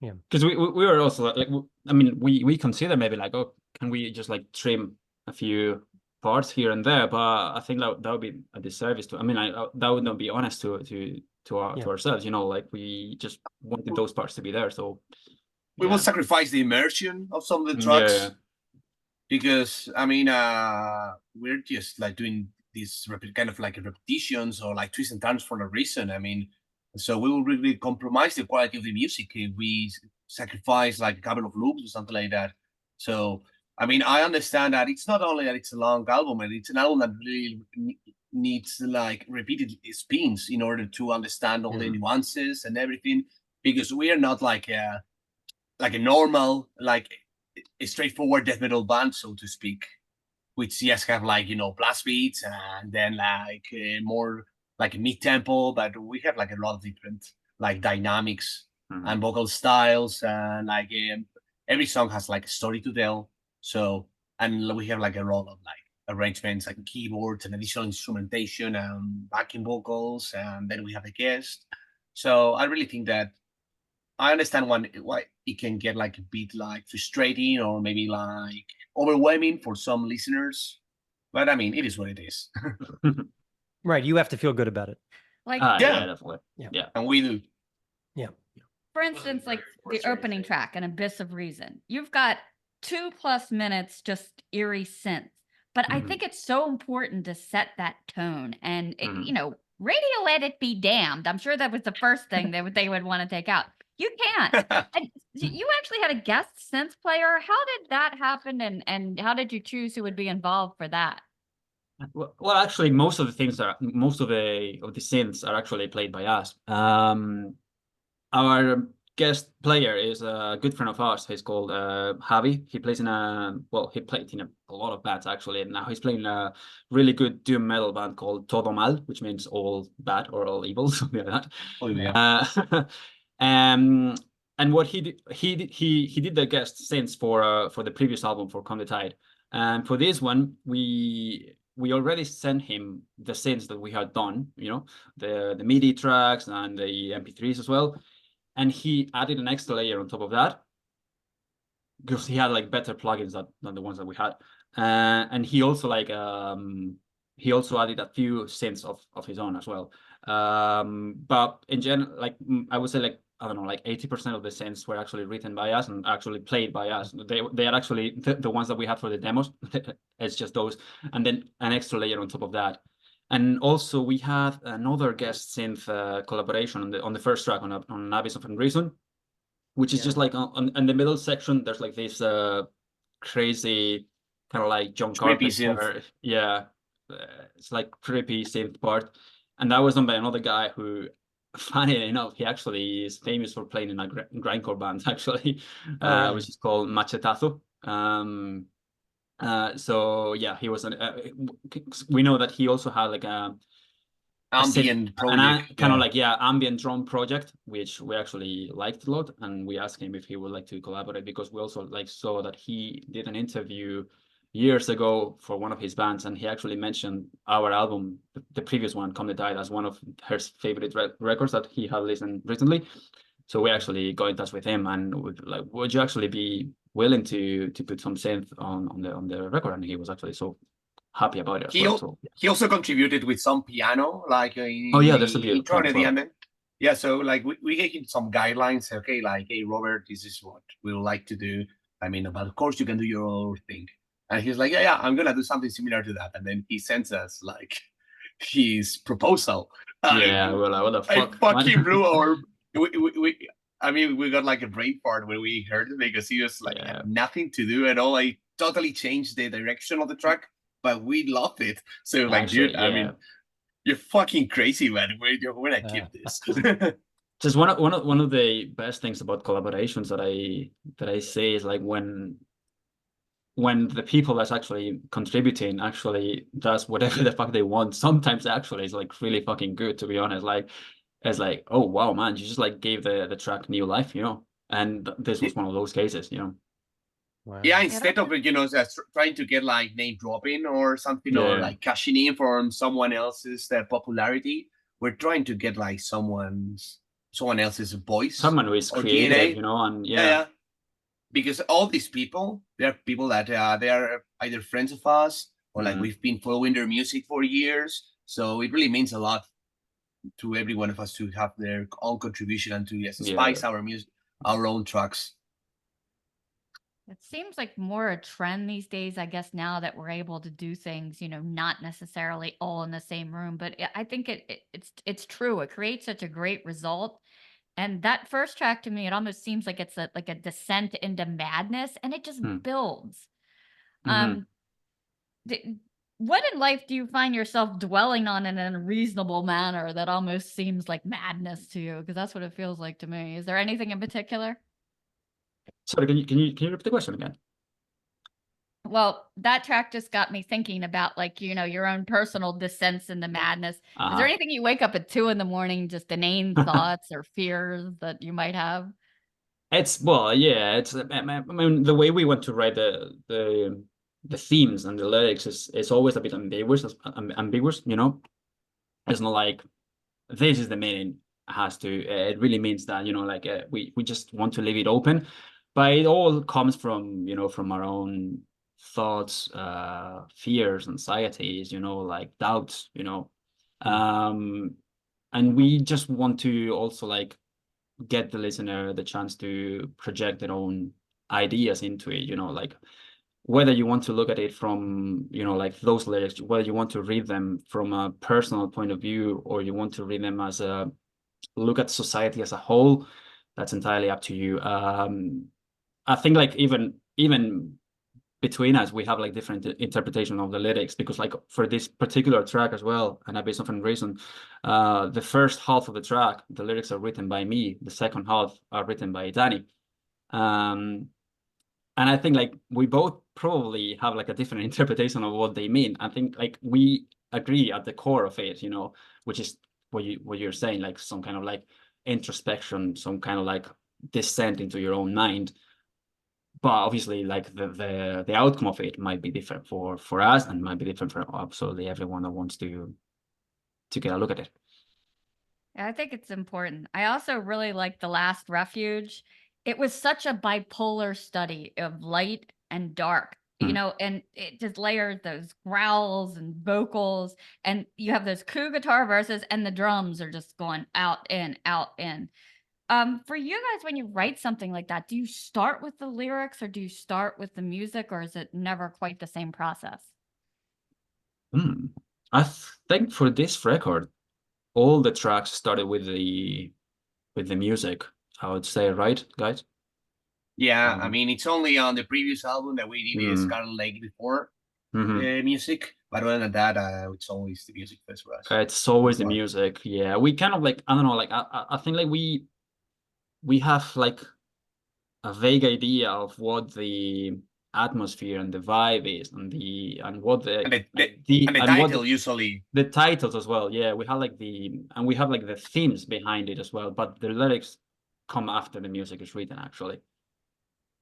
yeah. because we were also like, I mean, we consider maybe like, oh, can we just like trim a few parts here and there? But I think that would be a disservice to. I mean, that would not be honest to ourselves. Like we just wanted those parts to be there. So We yeah. will sacrifice the immersion of some of the Yeah. tracks because I mean, we're just like doing these kind of like repetitions or like twists and turns for no reason. I mean, so we will really compromise the quality of the music if we sacrifice like a couple of loops or something like that. So I mean, I understand that it's not only that it's a long album, and it's an album that really needs like repeated spins in order to understand all the nuances and everything. Because we are not like a normal, like a straightforward death metal band, so to speak, which just have like blast beats and then like more like mid tempo, but we have like a lot of different like dynamics and vocal styles, and like every song has like a story to tell. So, and we have like a lot of like arrangements, like keyboards and additional instrumentation and backing vocals, and then we have a guest. So I really think that I understand why it can get like a bit like frustrating or maybe like overwhelming for some listeners, but I mean, it is what it is. Right. You have to feel good about it. Like yeah, definitely. Yeah. And we do. Yeah. for instance, like the opening track, An Abyss of Reason. You've got 2+ minutes just eerie synth. But I think it's so important to set that tone. And, radio Let It Be Damned. I'm sure that was the first thing they would want to take out. You can't. And you actually had a guest synth player. How did that happen? And how did you choose who would be involved for that? Well, actually, most of the synths are actually played by us. Our guest player is a good friend of ours. He's called Javi. He plays in he played in a lot of bands actually, and now he's playing a really good doom metal band called Todo Mal, which means all bad or all evil, something like that. Oh, yeah. And what he did, he did the guest synths for the previous album for Come the Tide, and for this one we already sent him the synths that we had done, the MIDI tracks and the MP3s as well. And he added an extra layer on top of that because he had like better plugins than the ones that we had. And he also added a few synths of his own as well. But in general, like I would say, like I don't know, like 80% of the synths were actually written by us and actually played by us. They are actually the ones that we had for the demos. It's just those, and then an extra layer on top of that. And also we had another guest synth collaboration on the first track on Abyss of Unreason, which is just like in the middle section. There's like this crazy kind of like John Carpenter, it's like creepy synth part, and that was done by another guy who, funny enough, he actually is famous for playing in a grindcore band actually, really? which is called Machetazo. So yeah, he was we know that he also had like a Ambient project, kind of like ambient drum project, which we actually liked a lot, and we asked him if he would like to collaborate because we also like saw that he did an interview years ago for one of his bands, and he actually mentioned our album, the previous one, Come the Tide, as one of his favorite records that he had listened recently. So we actually got in touch with him and would you actually be willing to put some synth on the record? And he was actually so happy about it. He also contributed with some piano, like there's a bit intro and the end. Yeah, so like we gave him some guidelines. Okay, like, hey Robert, this is what we would like to do. I mean, but of course you can do your own thing. And he's like, yeah, I'm gonna do something similar to that. And then he sends us like his proposal. Yeah, well, what the fuck? I fucking blew our. We got like a brain fart when we heard it because he was like had nothing to do at all. I totally changed the direction of the track, but we loved it. So like, actually, dude, I mean, you're fucking crazy, man. We're gonna keep this. Just one of the best things about collaborations that I say is like when the people that's actually contributing actually does whatever the fuck they want, sometimes actually it's like really fucking good, to be honest. Like it's like, oh wow, man, you just like gave the track new life, and this was one of those cases, Wow. Yeah, instead of just trying to get like name dropping or something, or like cashing in from someone else's popularity, we're trying to get like someone else's voice, someone who is creative, DNA. And because all these people, they're people that they are either friends of us or like we've been following their music for years. So it really means a lot to every one of us to have their own contribution and to spice our music, our own tracks. It seems like more a trend these days, I guess, now that we're able to do things, not necessarily all in the same room, but I think it's true. It creates such a great result. And that first track, to me, it almost seems like it's like a descent into madness, and it just builds. What in life do you find yourself dwelling on in a reasonable manner that almost seems like madness to you? Because that's what it feels like to me. Is there anything in particular? Sorry, can you repeat the question again? Well, that track just got me thinking about like, your own personal descents into madness. Is there anything you wake up at 2 a.m, just inane thoughts or fears that you might have? I mean, the way we want to write the themes and the lyrics is always a bit ambiguous, It's not like this is the meaning. It really means that, we just want to leave it open, but it all comes from, from our own thoughts, fears, anxieties, like doubts, and we just want to also like get the listener the chance to project their own ideas into it, like whether you want to look at it from, like those lyrics, whether you want to read them from a personal point of view or you want to read them as a look at society as a whole, that's entirely up to you. I think like even between us, we have like different interpretation of the lyrics, because like for this particular track as well, and based on different reason, the first half of the track, the lyrics are written by me. The second half are written by Dani. And I think like we both probably have like a different interpretation of what they mean. I think like we agree at the core of it, you know, which is what you're saying, like some kind of like introspection, some kind of like descent into your own mind. But obviously, like the outcome of it might be different for us, and might be different for absolutely everyone that wants to get a look at it. Yeah, I think it's important. I also really like The Last Refuge. It was such a bipolar study of light and dark, you know, and it just layers those growls and vocals, and you have those cool guitar verses, and the drums are just going out in, out in. For you guys, when you write something like that, do you start with the lyrics or do you start with the music, or is it never quite the same process? I think for this record, all the tracks started with the music, I would say, right, guys? Yeah, I mean, it's only on the previous album that we did Scarlet Lake before the music, but other than that, it's always the music first for us. It's always the music. Yeah, we kind of like, I don't know, like I think like we have like a vague idea of what the atmosphere and the vibe is, and what the title usually, the titles as well. Yeah, we have like we have like the themes behind it as well, but the lyrics come after the music is written, actually.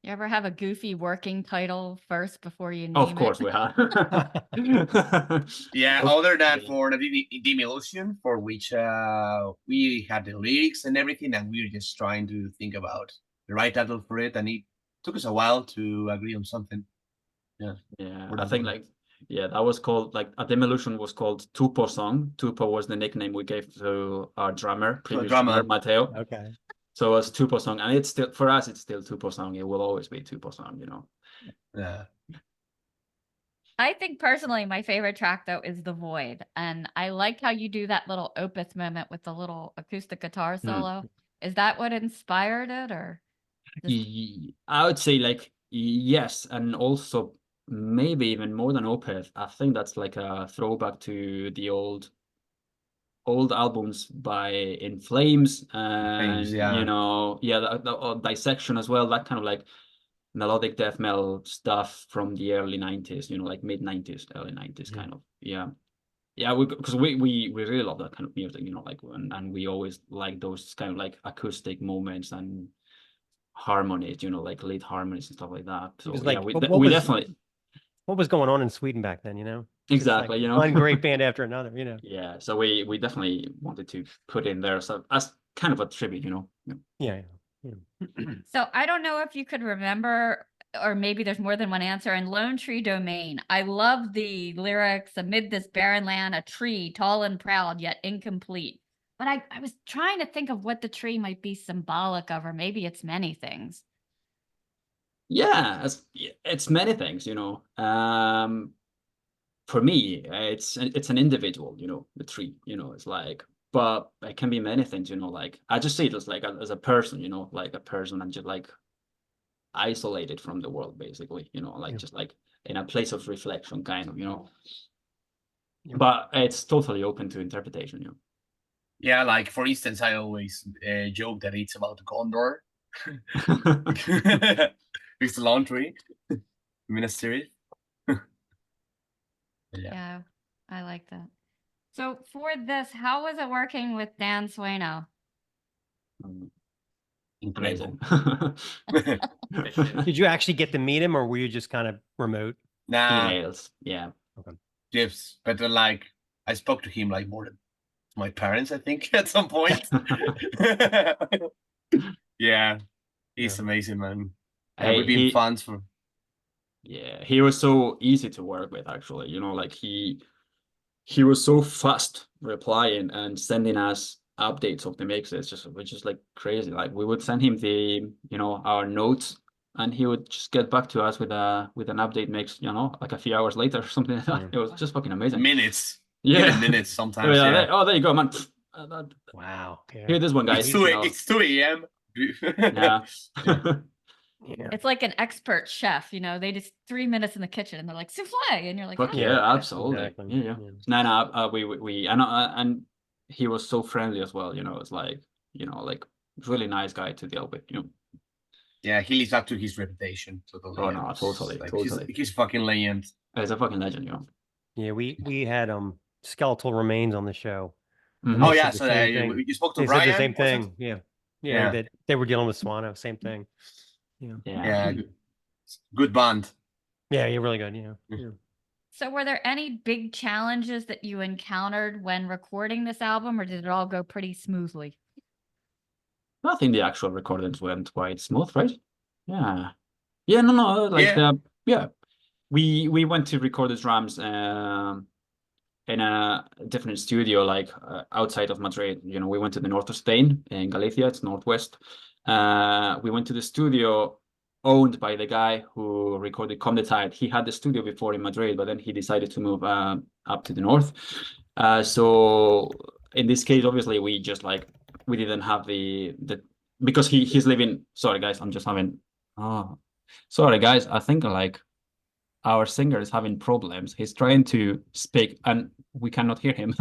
You ever have a goofy working title first before you name it? Of course we have. Yeah, other than for the Demolition, for which we had the lyrics and everything, and we were just trying to think about the right title for it, and it took us a while to agree on something. Yeah. I think like, that was called, like, a Demolition was called Tupo Song. Tupo was the nickname we gave to our previous drummer, Mateo. Okay. So it was Tupo Song, and it's still, for us, it's still Tupo Song. It will always be Tupo Song, you know. Yeah. I think personally my favorite track though is The Void, and I like how you do that little opus moment with the little acoustic guitar solo. Is that what inspired it, or? I would say like yes, and also maybe even more than opus. I think that's like a throwback to the old albums by In Flames, and you know, the Dissection as well, that kind of like melodic death metal stuff from the early 90s, you know, like mid 90s, early 90s kind of. Because we really love that kind of music, you know, like, and we always like those kind of like acoustic moments and harmonies, you know, like lead harmonies and stuff like that. So like, we definitely. What was going on in Sweden back then, you know? Exactly, like you know, one great band after another, you know. Yeah, so we definitely wanted to put in there as kind of a tribute, you know. Yeah. So I don't know if you could remember, or maybe there's more than one answer. In Lone Tree Domain, I love the lyrics. Amid this barren land, a tree tall and proud yet incomplete. But I was trying to think of what the tree might be symbolic of, or maybe it's many things. Yeah, it's many things, you know. For me, it's an individual, you know, the tree, you know, it's like, but it can be many things, you know, like I just see it as like as a person, you know, like a person and just like isolated from the world, basically, you know, like just like in a place of reflection, kind of, you know. But it's totally open to interpretation, you know. Yeah, like for instance, I always joke that it's about the condor. It's the laundry. Ministry. Yeah, I like that. So for this, how was it working with Dan Sueno? Amazing. Did you actually get to meet him, or were you just kind of remote? Nah. Emails, yeah. Okay. Yes, but like I spoke to him like more than my parents, I think, at some point. Yeah, he's amazing, man. And we've been fans for. Yeah, he was so easy to work with, actually. You know, like he was so fast replying and sending us updates of the mixes, which is like crazy. Like we would send him our notes, and he would just get back to us with an update mix, you know, like a few hours later or something like that. It was just fucking amazing. Minutes. Yeah. Even minutes sometimes. There you go, man. Wow. Here, this one, guys. It's 2 a.m. Yeah. Yeah. It's like an expert chef, you know, they just 3 minutes in the kitchen and they're like souffle, and you're like, Fuck "Oh, yeah, absolutely. Exactly. Yeah, yeah. Yeah. No, we and he was so friendly as well. You know, it's like like really nice guy to deal with. You know. Yeah, he lives up to his reputation totally. Oh no, totally, Like totally. he's fucking legend. He's a fucking legend. You know. Yeah, we had skeletal remains on the show. Mhm. And they Oh said yeah, the so same thing. you spoke to They Brian. said the same was it? thing. Yeah. Yeah. That they were dealing with Swano, same thing. Yeah. Yeah, good band. Yeah, you're really good. Yeah. Mhm. Yeah. So were there any big challenges that you encountered when recording this album, or did it all go pretty smoothly? I think the actual recordings went quite smooth, right? Yeah. Yeah. No. Like Yeah. we went to record the drums in a different studio, like outside of Madrid. You know, we went to the north of Spain in Galicia. It's northwest. We went to the studio owned by the guy who recorded Come the Tide. He had the studio before in Madrid, but then he decided to move up to the north. So in this case, obviously, we just we didn't have the because he's living. Sorry, guys, I'm just having. Oh, sorry, guys. I think our singer is having problems. He's trying to speak and we cannot hear him.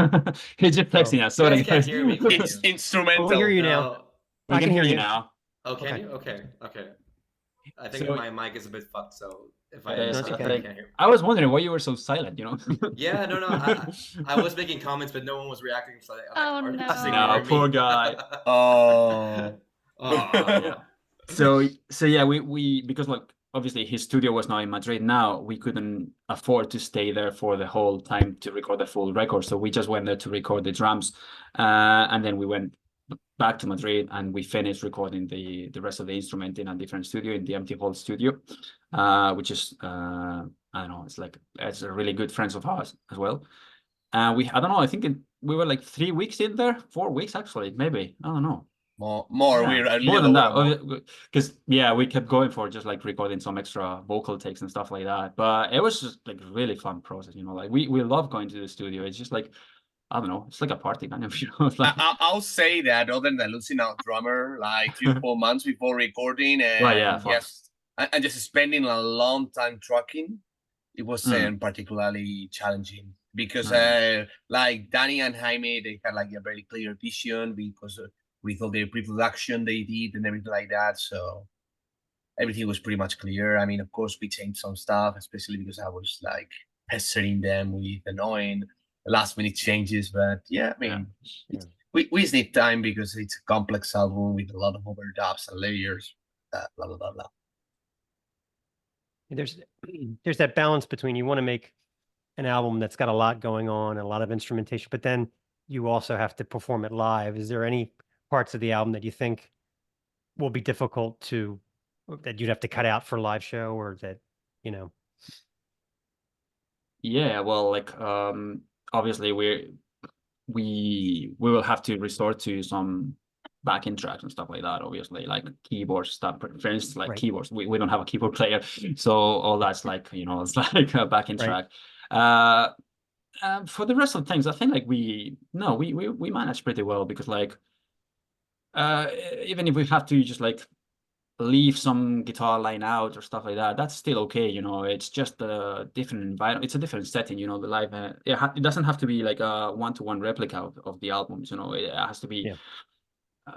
He's just texting us. Sorry, You guys can't guys. hear me. It's instrumental. Oh, we hear you now. No. We I can can hear hear you you. now. Oh, can Okay. you? Okay. I think So- my mic is a bit fucked, so if I Yes, speak, okay. I can't hear. I was wondering why you were so silent, you know? Yeah, no. I was making comments, but no one was reacting. So Oh, are they no. just No, ignoring me? poor guy. Oh. Oh, Yeah. So yeah, we because obviously his studio was now in Madrid now, we couldn't afford to stay there for the whole time to record the full record. So we just went there to record the drums. And then we went back to Madrid and we finished recording the rest of the instrument in a different studio, in the Empty Hall studio, which is I don't know, it's a really good friends of ours as well. I don't know, I think we were 3 weeks in there, 4 weeks actually, maybe, I don't know. More. Yeah, We're a more little than over that, because we kept going for just recording some extra vocal takes and stuff like that. But it was just really fun process, you know. We love going to the studio. It's just I don't know, it's like a party kind of, you know. It's I'll say that other than losing our drummer 3-4 months before recording and Well, yeah, fuck. just spending a long time trucking, it was particularly challenging because Dani and Jaime, they had a very clear vision because with all the pre-production they did and everything like that. So everything was pretty much clear. I mean, of course, we changed some stuff, especially because I was pestering them with annoying last minute changes. But yeah, I mean, we just need time because it's a complex album with a lot of overdubs and layers. Blah blah blah blah. There's that balance between you want to make an album that's got a lot going on, a lot of instrumentation, but then you also have to perform it live. Is there any parts of the album that you think will be difficult that you'd have to cut out for a live show, or that, you know? Yeah, well, obviously we will have to resort to some backing tracks and stuff like that, obviously, keyboard stuff. For instance, keyboards, we don't have a keyboard player, so all that's it's a backing track. For the rest of the things, I think we manage pretty well because even if we have to just leave some guitar line out or stuff like that, that's still okay, you know. It's just a different environment, it's a different setting, you know. The live it doesn't have to be a one-to-one replica of the albums, you know. It has to be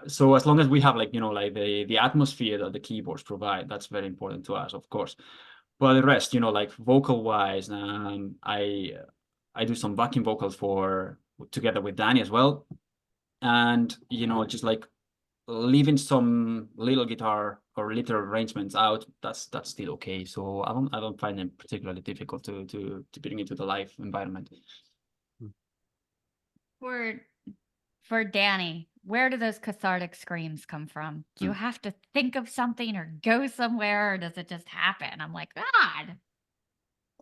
so as long as we have the atmosphere that the keyboards provide, that's very important to us, of course. But the rest, you know, vocal wise, I do some backing vocals together with Dani as well, and you know, just leaving some little guitar or little arrangements out, that's still okay. So I don't find them particularly difficult to bring into the live environment. For Dani, where do those cathartic screams come from? Do you have to think of something or go somewhere, or does it just happen? I'm like, God.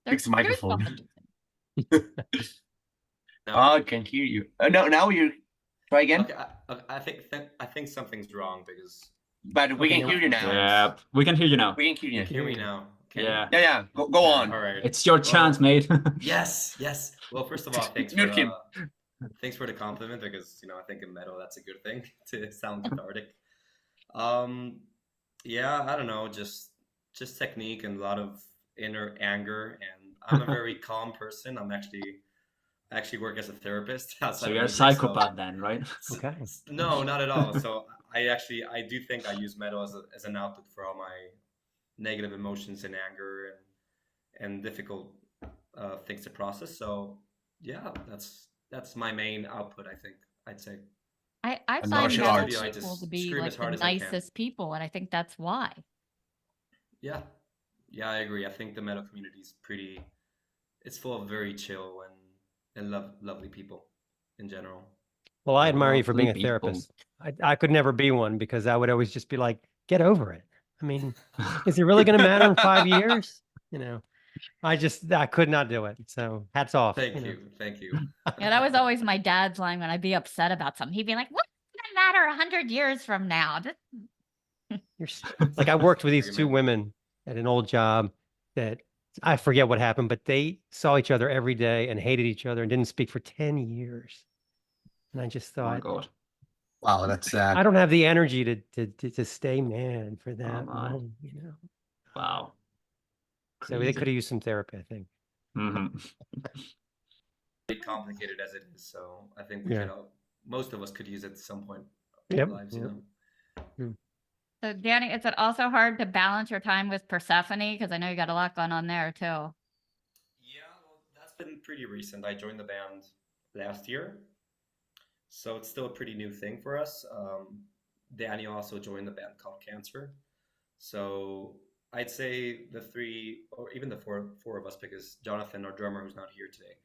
Fix the microphone. No. I can hear you. No, now you try again. Okay, I think something's wrong because. But we can hear you now. Yeah, we can hear you now. We can hear you. Hear me now. Yeah. Yeah. Go on. All right. It's your chance, mate. Yes. Well, first of all, thanks for the compliment because, you know, I think in metal that's a good thing to sound cathartic. Yeah, I don't know, just technique and a lot of inner anger. And I'm a very calm person. I actually work as a therapist So outside of you're a music, so psychopath then, right? Okay. no, not at all. So I do think I use metal as an outlet for all my negative emotions and anger and difficult things to process. So yeah, that's my main output, I think, I'd say. I And find martial metal arts. I people just to be scream like as the hard as I can. nicest people, and I think that's why. Yeah, yeah, I agree. I think the metal community is it's full of very chill and lovely people in general. Well, I admire you for being a Lovely people. therapist. I could never be one because I would always just be like, get over it. I mean, is it really going to matter in 5 years? You know, I could not do it. So hats off. Thank you know. you, thank you. Yeah, that was always my dad's line when I'd be upset about something. He'd be like, "What's gonna matter 100 years from now?" Just Like I worked with these two Agreement. women at an old job that I forget what happened, but they saw each other every day and hated each other and didn't speak for 10 years. And I just Oh my thought, God. Wow, that's sad. I don't have the energy to stay mad for that my. long, you know. Wow. So they could have used some therapy, I think. Pretty complicated as it is, so I think most of us could use it at some point in Yep, our lives, yep. you know. so, Danny, is it also hard to balance your time with Persephone? Because I know you got a lot going on there too. Yeah, well, that's been pretty recent. I joined the band last year, so it's still a pretty new thing for us. Dani also joined the band called Cancer. So I'd say the three, or even the four of us, because Jonathan, our drummer, who's not here today,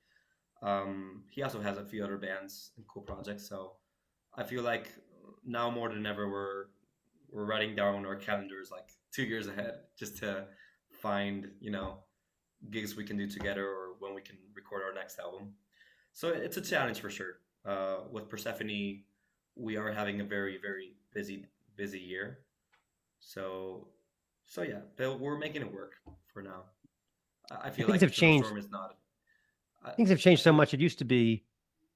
he also has a few other bands and cool projects. So I feel like now more than ever, we're writing down our calendars like 2 years ahead just to find, gigs we can do together or when we can record our next album. So it's a challenge for sure. With Persephone, we are having a very, very busy year. So yeah, but we're making it work for now. I feel Things like have Eternal changed. Storm is not. Things have changed so much. It used to be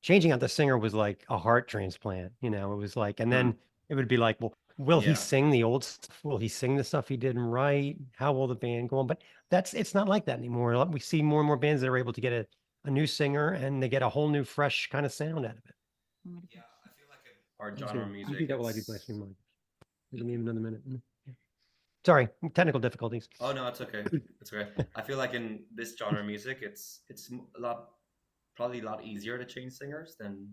changing out the singer was like a heart transplant, it was like, and then it would be like, well, will he Yeah. sing the old stuff? Will he sing the stuff he didn't write? How will the band go on? But it's not like that anymore. We see more and more bands that are able to get a new singer and they get a whole new fresh kind of sound out of it. Yeah, I feel like our genre of music. You do that while I do my stream mic. Give me another minute. Sorry, technical difficulties. Oh no, it's okay. It's okay. I feel like in this genre of music, it's probably a lot easier to change singers than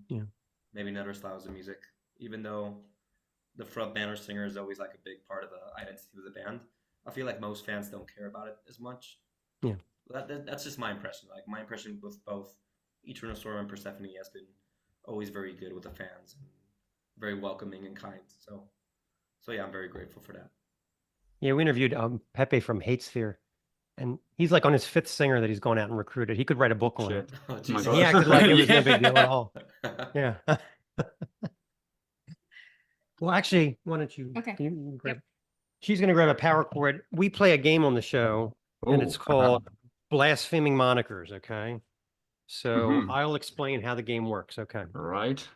maybe in other styles of music. Even though the front band or singer is always like a big part of the identity of the band, I feel like most fans don't care about it as much. Yeah, that's just my impression. Like my impression with both Eternal Storm and Persephone has been always very good with the fans, and very welcoming and kind. So yeah, I'm very grateful for that. Yeah, we interviewed Pepe from Hatesphere, and he's like on his 5th singer that he's going out and recruited. He could write a book on it. Oh, my geez. God. He acted like it was no big deal at all. Yeah. Well, actually, why don't you? Okay. you grab, She's going to grab a power chord. We play a game on the show, and it's called Blaspheming Monikers. Okay. So I'll explain how the game works. Okay. Right.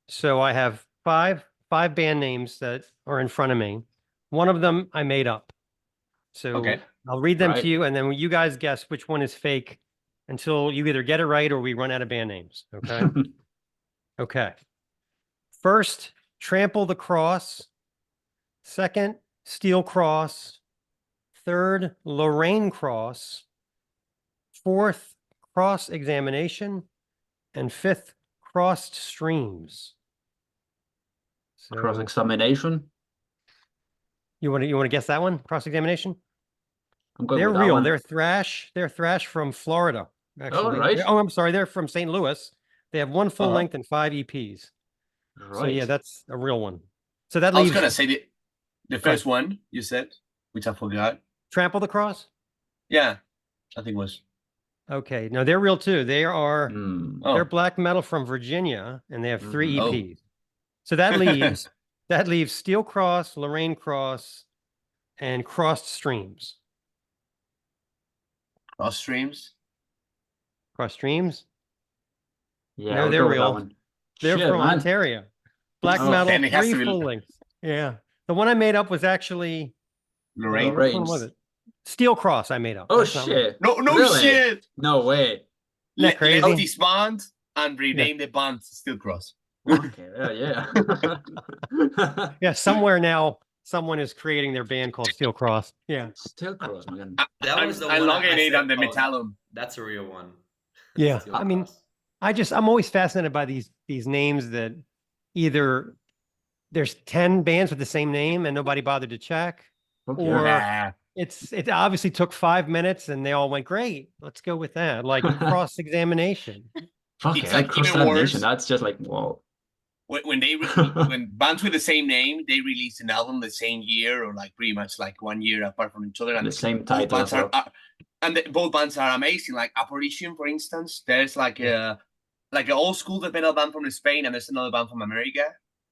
So I have five band names that are in front of me. One of them I made up. So Okay. I'll read them Right. to you, and then you guys guess which one is fake until you either get it right or we run out of band names. Okay. Okay. First, Trample the Cross. Second, Steel Cross. Third, Lorraine Cross. Fourth, Cross Examination. And fifth, Crossed Streams. So Cross-examination. you want to guess that one? Cross Examination? I'm going They're with that real. one. They're thrash. They're thrash from Florida. Actually. right. Oh, I'm sorry. They're from St. Louis. They have one full length and 5 EPs. Right. So yeah, that's a real one. So that I was leaves gonna say the first one you said, which I forgot. Trample the Cross. Yeah, I think it was. Okay, no, they're real too. They are Oh, they're black metal from Virginia, and they have 3 Oh. EPs. So that leaves Steel Cross, Lorraine Cross, and Crossed Streams. Cross Streams. Cross Streams. Yeah, No, I'll they're go with that real. one. They're Shit, from man. Ontario. Black Oh. metal, Then it has 3 to be- full lengths. Yeah, the one I made up was actually Lorraine. Which one was it? Steel Cross I made up. Oh That's not right. shit! No Really? shit. No way. Isn't that crazy? Left his band and rename the band Steel Cross. Okay, yeah. Yeah, somewhere now someone is creating their band called Steel Cross. Yeah. Still cross, man. That was the I'm one logging it said, on the "Oh, Metallum. That's a real one. Yeah. Steel I mean, Cross. I'm always fascinated by these names that either there's 10 bands with the same name and nobody bothered to check, Okay. or Nah. it obviously took 5 minutes and they all went, great, let's go with that. Like cross-examination. Fuck It's it, like cross even worse. examination. That's just like whoa. When when bands with the same name, they release an album the same year or like pretty much like 1 year apart from each other, and The same both title bands as well. both bands are amazing. Like Apparition, for instance, there's like an old school death metal band from Spain, and there's another band from America,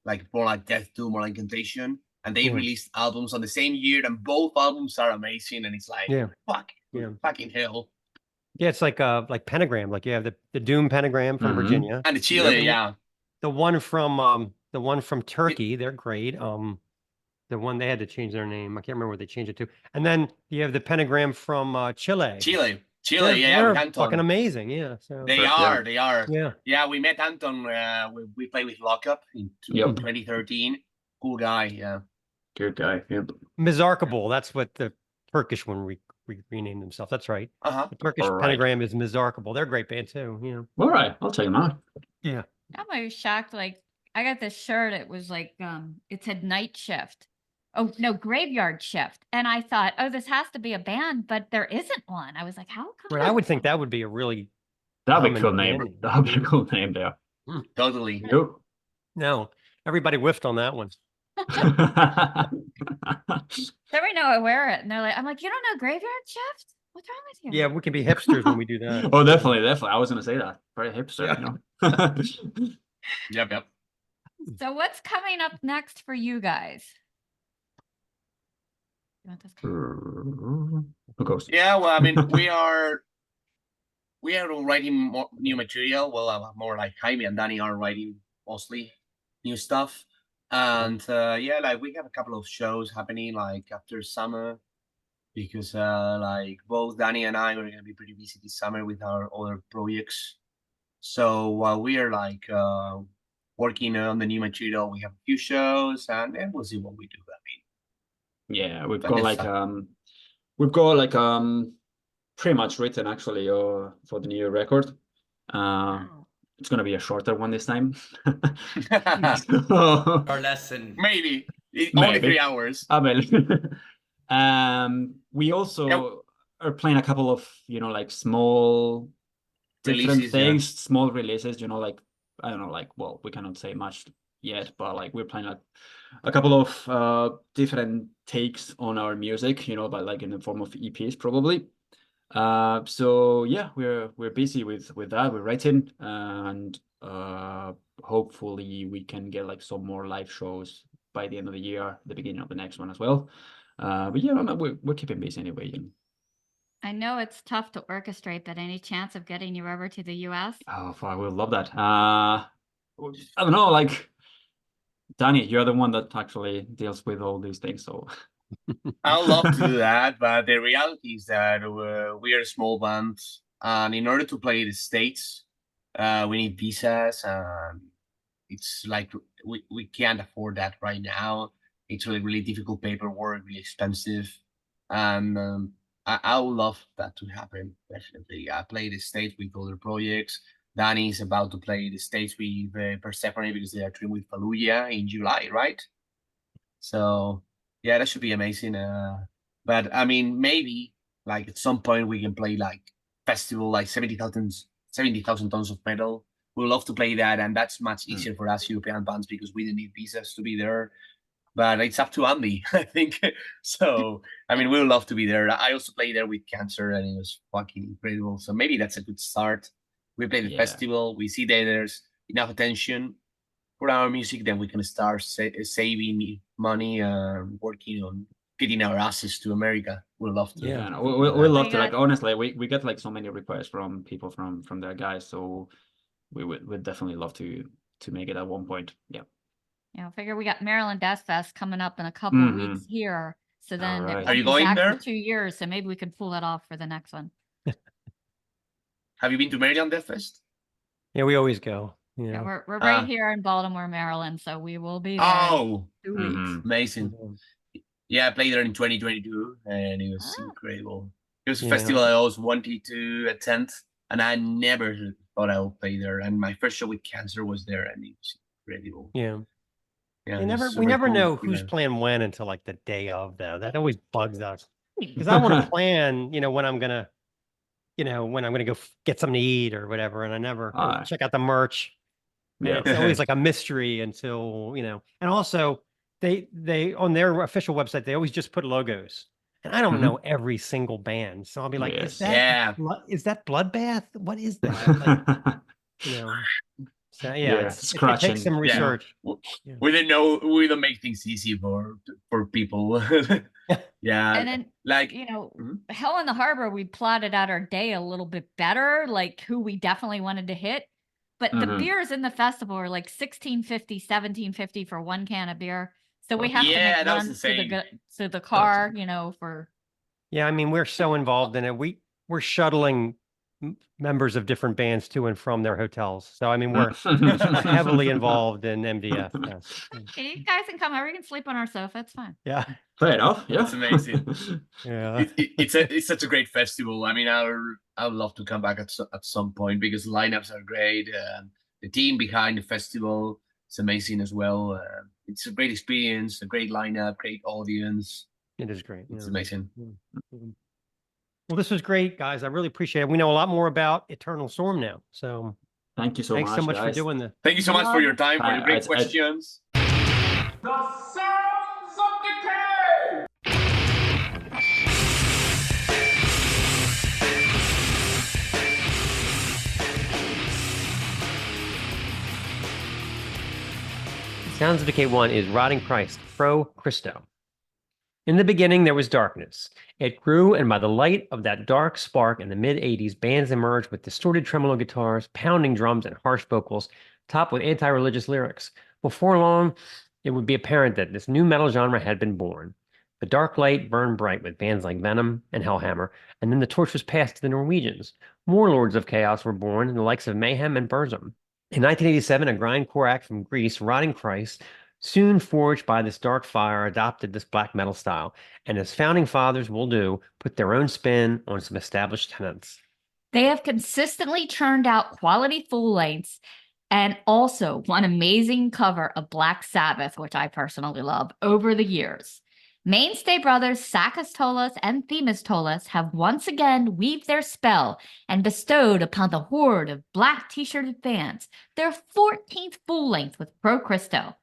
like more like Death more like Incantation, and they released albums on the same year, and both albums are amazing. And it's like, fucking hell. Yeah, it's like Pentagram. Like you have the Doom Pentagram from Virginia, and the Chile, the one from Turkey, they're great. The one they had to change their name. I can't remember what they changed it to. And then you have the Pentagram from Chile. Chile, they're with Anton. fucking amazing. Yeah. So They are. Yeah. We met Anton. We played with Lockup in 2013. Cool guy. Yeah. Good guy. Yep. Mizarkable. That's what the Turkish one renamed themselves. That's right. Uh-huh. The Turkish Pentagram is Mizarkable. They're a great band too. Yeah. All right, I'll check them out. Yeah. I'm always shocked. Like I got this shirt. It was like it said Night Shift. Oh no, Graveyard Shift. And I thought, oh, this has to be a band, but there isn't one. I was like, how come? Right, I would think that would be a really That'd be a cool name. That'd be a cool name there. Totally. Yep. No, everybody whiffed on that one. Then we know I wear it, and they're like, I'm like, you don't know Graveyard Shift? What's wrong with you? Yeah, we can be hipsters when we do that. Oh, definitely. I was gonna say that. Very hipster, you know. Yep. So what's coming up next for you guys? You want this? Who goes? Yeah, well, I mean, we are writing more new material. Well, more like Jaime and Dani are writing mostly new stuff. And like we have a couple of shows happening like after summer, because like both Dani and I are gonna be pretty busy this summer with our other projects. So while we are like working on the new material, we have a few shows, and then we'll see what we do. I mean, yeah, we've got like pretty much written actually for the new record. It's gonna be a shorter one this time. Our lesson. Maybe only 3 hours. I mean, we also are playing a couple of like small different Releases, things, small releases. Like I don't know, like well, we cannot say much yet, but like we're playing a couple of different takes on our music, but like in the form of EPs probably. So yeah, we're busy with that. We're writing, and hopefully we can get like some more live shows by the end of the year, the beginning of the next one as well. But yeah, we're keeping busy anyway. I know it's tough to orchestrate, but any chance of getting you over to the US? Oh, I would love that. I don't know, like Dani, you're the one that actually deals with all these things, so. I would love to do that, but the reality is that we are a small band, and in order to play the States, we need visas, and it's like we can't afford that right now. It's really difficult paperwork, really expensive, and I would love that to happen. Definitely, I play the States with other projects. Dani is about to play the States with Persephone because they are touring with Fallujah in July, right? So. Yeah, that should be amazing. But I mean, maybe like at some point we can play like festival, like 70,000 tons of metal. We'd love to play that, and that's much easier for us European bands because we don't need visas to be there. But it's up to Andy, I think. So I mean, we would love to be there. I also played there with Cancer, and it was fucking incredible. So maybe that's a good start. We play the festival. We see that there's enough attention for our music, then we can start saving money and working on getting our asses to America. We'd love to. Yeah, no, we love to. Like honestly, we get like so many requests from people from their guys, so we would definitely love to make it at one point. Yeah. I figure we got Maryland Deathfest coming up in a couple of weeks here. So then Alright. it Are won't you be going back there? for 2 years. So maybe we could pull that off for the next one. Have you been to Maryland Deathfest? Yeah, we always go. Yeah, Yeah. we're right Ah. here in Baltimore, Maryland. So we will be there in Oh, 2 weeks. Mhm. amazing. Yeah, I played there in 2022 and it was Ah. incredible. It was a Yeah. festival I always wanted to attend and I never thought I would play there. And my first show with Cancer was there and it was incredible. Yeah. Yeah, We it never was we super never cool know who's event. playing when until like the day of though. That always bugs us. Because I want to plan, when I'm gonna, when I'm gonna go get something to eat or whatever, and I never Aye. check out the merch. And Yeah. it's always like a mystery until, and also they on their official website, they always just put logos. And I don't Mhm. know every single band. So I'll be like, Yes. is that Bloodbath? What is that? Like, so Yeah, it scratching. takes some Yeah. research. Yeah. We don't make things easy for people. Yeah, And then, like Mhm. Hell in the Harbor, we plotted out our day a little bit better, like who we definitely wanted to hit. But the Mhm. beers in the festival are like $16.50, $17.50 for 1 can of beer. So we have to Yeah, make that was runs to insane. to the car, for Yeah, I mean, we're so involved in it. We're shuttling members of different bands to and from their hotels. So I mean, we're heavily involved in MDF. Yes. Hey, you guys can come over. You can sleep on our sofa. It's fine. Yeah. Fair enough. Yeah. That's amazing. Yeah. It's such a great festival. I mean, I would love to come back at some point because lineups are great. The team behind the festival is amazing as well. It's a great experience, a great lineup, great audience. It is great. It's Yeah. amazing. Well, this was great, guys. I really appreciate it. We know a lot more about Eternal Storm now. So Thank you so thanks much, so much for guys. doing this. Thank you so much for your time, for your great I- questions. Sounds of Decay 1 is Rotting Christ, Pro Christo. In the beginning, there was darkness. It grew, and by the light of that dark spark in the mid-'80s, bands emerged with distorted tremolo guitars, pounding drums, and harsh vocals, topped with anti-religious lyrics. Before long, it would be apparent that this new metal genre had been born. The dark light burned bright with bands like Venom and Hellhammer, and then the torch was passed to the Norwegians. More Lords of Chaos were born, the likes of Mayhem and Burzum. In 1987, a grindcore act from Greece, Rotting Christ, soon forged by this dark fire, adopted this black metal style, and as founding fathers will do, put their own spin on some established tenets. They have consistently churned out quality full lengths and also one amazing cover of Black Sabbath, which I personally love, over the years. Mainstay brothers Sakastolas and Themistolas have once again weaved their spell and bestowed upon the horde of black t-shirted fans their 14th full-length with Pro Christo.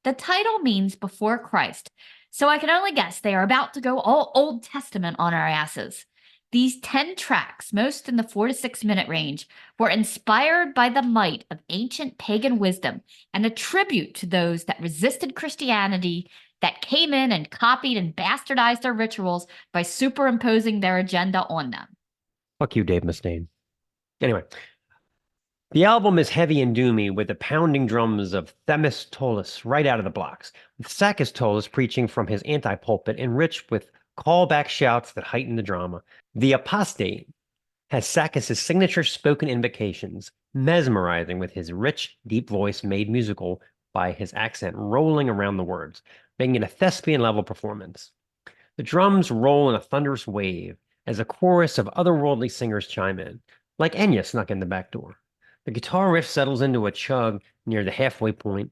The title means before Christ, so I can only guess they are about to go all Old Testament on our asses. These 10 tracks, most in the 4 to 6 minute range, were inspired by the might of ancient pagan wisdom and a tribute to those that resisted Christianity, that came in and copied and bastardized their rituals by superimposing their agenda on them. Fuck you, Dave Mustaine. Anyway, the album is heavy and doomy with the pounding drums of Themistolas right out of the blocks, with Sakastolas preaching from his anti-pulpit, enriched with callback shouts that heighten the drama. The Apostate has Sakis' signature spoken invocations, mesmerizing with his rich, deep voice made musical by his accent rolling around the words, making it a thespian-level performance. The drums roll in a thunderous wave as a chorus of otherworldly singers chime in, like Enya snuck in the back door. The guitar riff settles into a chug near the halfway point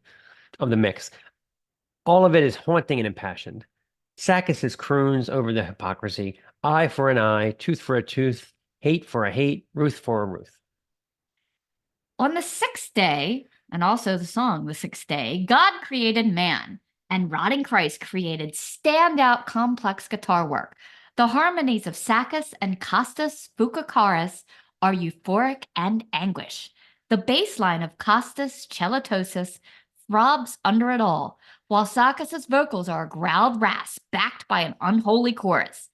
of the mix. All of it is haunting and impassioned. Sakis' croons over the hypocrisy, eye for an eye, tooth for a tooth, hate for a hate, ruth for a ruth. On the 6th day, and also the song The 6th Day, God created man, and Rotting Christ created standout complex guitar work. The harmonies of Sakis and Kostas Foukakaris are euphoric and anguish. The bass line of Kostas Chelatosis throbs under it all, while Sakis' vocals are a growled rasp backed by an unholy chorus.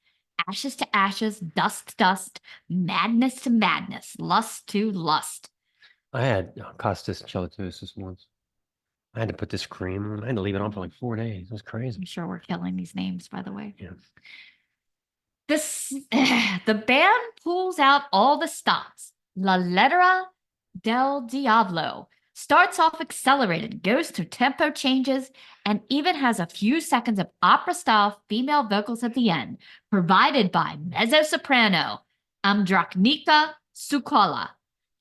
Ashes to ashes, dust to dust, madness to madness, lust to lust. I had Costas Chelatosis once. I had to put this cream on. I had to leave it on for like 4 days. It was crazy. I'm sure we're killing these names, by the way. Yeah. This the band pulls out all the stops. La lettera del diablo starts off accelerated, goes through tempo changes, and even has a few seconds of opera-style female vocals at the end, provided by mezzo-soprano Andraknika Sukola.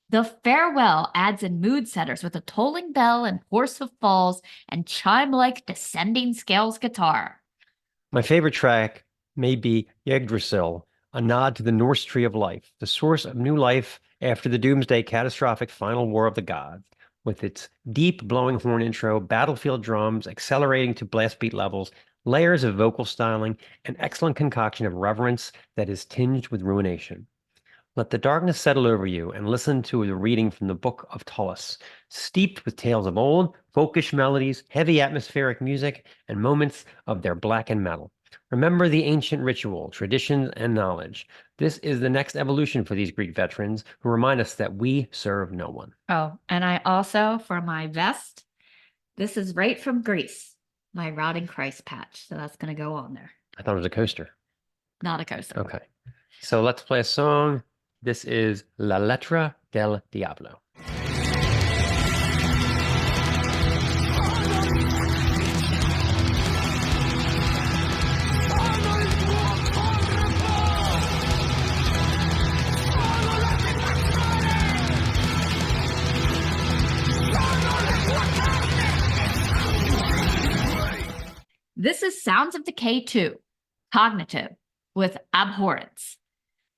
The farewell adds in mood setters with a tolling bell and horse hoof falls and chime-like descending scales guitar. My favorite track may be Yggdrasil, a nod to the Norse tree of life, the source of new life after the doomsday catastrophic final war of the gods, with its deep blowing horn intro, battlefield drums, accelerating to blast beat levels, layers of vocal styling, an excellent concoction of reverence that is tinged with ruination. Let the darkness settle over you and listen to the reading from the Book of Tullus, steeped with tales of old, folkish melodies, heavy atmospheric music, and moments of their black and metal. Remember the ancient ritual, traditions, and knowledge. This is the next evolution for these Greek veterans who remind us that we serve no one. Oh, and I also, for my vest, this is right from Greece, my Rotting Christ patch. So that's going to go on there. I thought it was a coaster. Not a coaster. Okay. So let's play a song. This is La Letra del Diablo. This is Sounds of Decay 2, Cognitive, with Abhorrence.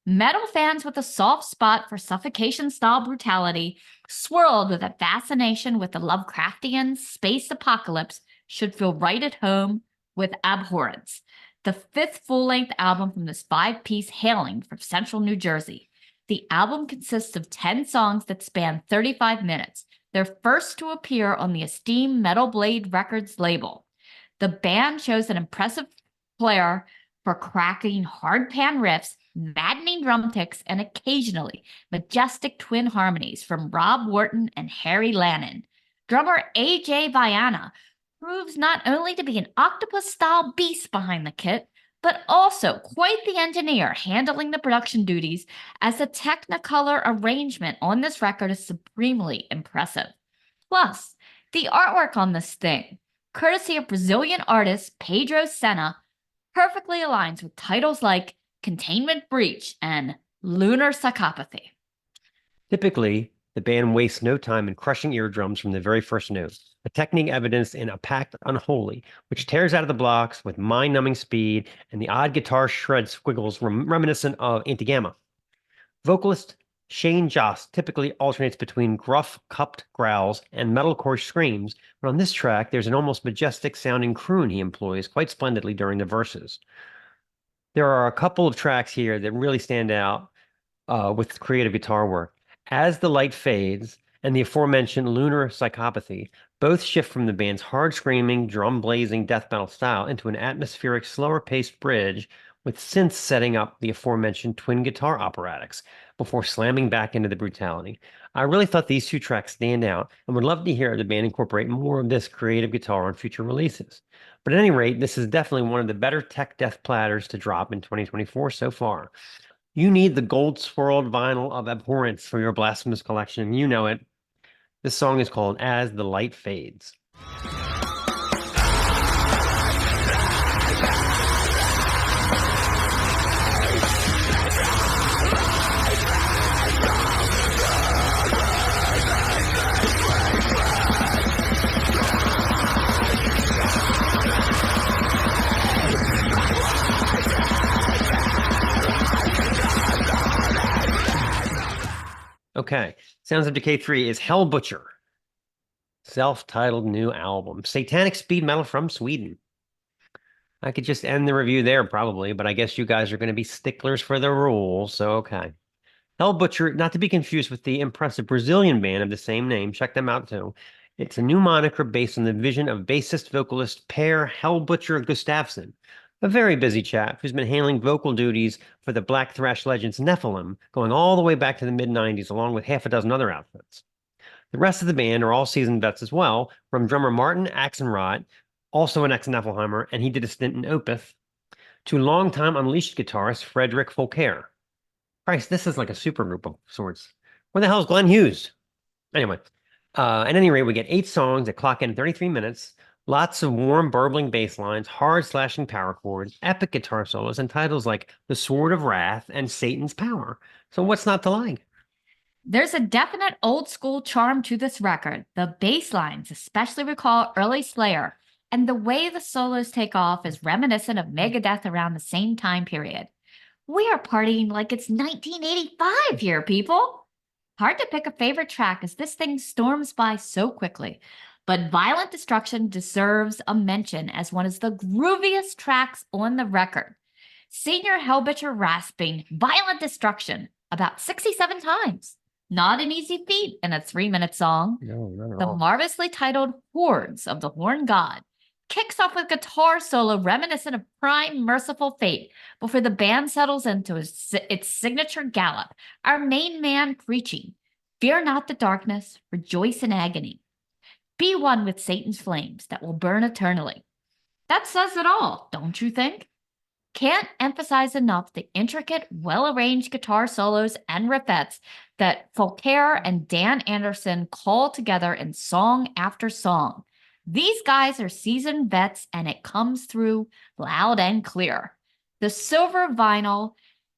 Metal fans with a soft spot for suffocation-style brutality, swirled with a fascination with the Lovecraftian space apocalypse, should feel right at home with Abhorrence, the fifth full-length album from this five-piece hailing from central New Jersey. The album consists of 10 songs that span 35 minutes, their first to appear on the esteemed Metal Blade Records label. The band shows an impressive flair for cracking hard pan riffs, maddening drum ticks, and occasionally majestic twin harmonies from Rob Wharton and Harry Lannon. Drummer AJ Viana proves not only to be an octopus-style beast behind the kit, but also quite the engineer handling the production duties, as the Technicolor arrangement on this record is supremely impressive. Plus, the artwork on this thing, courtesy of Brazilian artist Pedro Senna, perfectly aligns with titles like Containment Breach and Lunar Psychopathy. Typically, the band wastes no time in crushing eardrums from the very first note, a technique evidenced in A Pact Unholy, which tears out of the blocks with mind-numbing speed and the odd guitar shred squiggles reminiscent of Anti-Gamma. Vocalist Shane Jost typically alternates between gruff, cupped growls and metalcore screams, but on this track, there's an almost majestic-sounding croon he employs quite splendidly during the verses. There are a couple of tracks here that really stand out with creative guitar work. As the Light Fades and the aforementioned Lunar Psychopathy both shift from the band's hard-screaming, drum-blazing death metal style into an atmospheric, slower-paced bridge with synths setting up the aforementioned twin guitar operatics before slamming back into the brutality. I really thought these two tracks stand out and would love to hear the band incorporate more of this creative guitar on future releases. But at any rate, this is definitely one of the better tech death platters to drop in 2024 so far. You need the gold swirled vinyl of Abhorrence for your Blasphemous collection. You know it. This song is called As the Light Fades. Okay, Sounds of Decay 3 is Hell Butcher, self-titled new album, satanic speed metal from Sweden. I could just end the review there probably, but I guess you guys are going to be sticklers for the rules, so okay. Hell Butcher, not to be confused with the impressive Brazilian band of the same name, check them out too. It's a new moniker based on the vision of bassist vocalist Per Hell Butcher Gustafsson, a very busy chap who's been handling vocal duties for the black thrash legends Nephilim, going all the way back to the mid-90s, along with half a dozen other outfits. The rest of the band are all seasoned vets as well, from drummer Martin Axenrod, also an ex-Niflheimer, and he did a stint in Opeth, to longtime Unleashed guitarist Frederick Folcaire. Christ, this is like a supergroup of sorts. Where the hell is Glenn Hughes? Anyway, at any rate, we get 8 songs that clock in 33 minutes, lots of warm, burbling bass lines, hard slashing power chords, epic guitar solos, and titles like The Sword of Wrath and Satan's Power. So what's not to like? There's a definite old school charm to this record. The bass lines especially recall early Slayer, and the way the solos take off is reminiscent of Megadeth around the same time period. We are partying like it's 1985 here, people. Hard to pick a favorite track as this thing storms by so quickly, but Violent Destruction deserves a mention as one of the grooviest tracks on the record. Senior Hellbitcher rasping Violent Destruction about 67 times. Not an easy feat in a 3-minute song. No, not at The all. marvelously titled Hordes of the Horn God kicks off with guitar solo reminiscent of Prime Merciful Fate before the band settles into its signature gallop, our main man preaching, "Fear not the darkness, rejoice in agony. Be one with Satan's flames that will burn eternally." That says it all, don't you think? Can't emphasize enough the intricate, well-arranged guitar solos and riffettes that Folcaire and Dan Anderson call together in song after song. These guys are seasoned vets, and it comes through loud and clear. The silver vinyl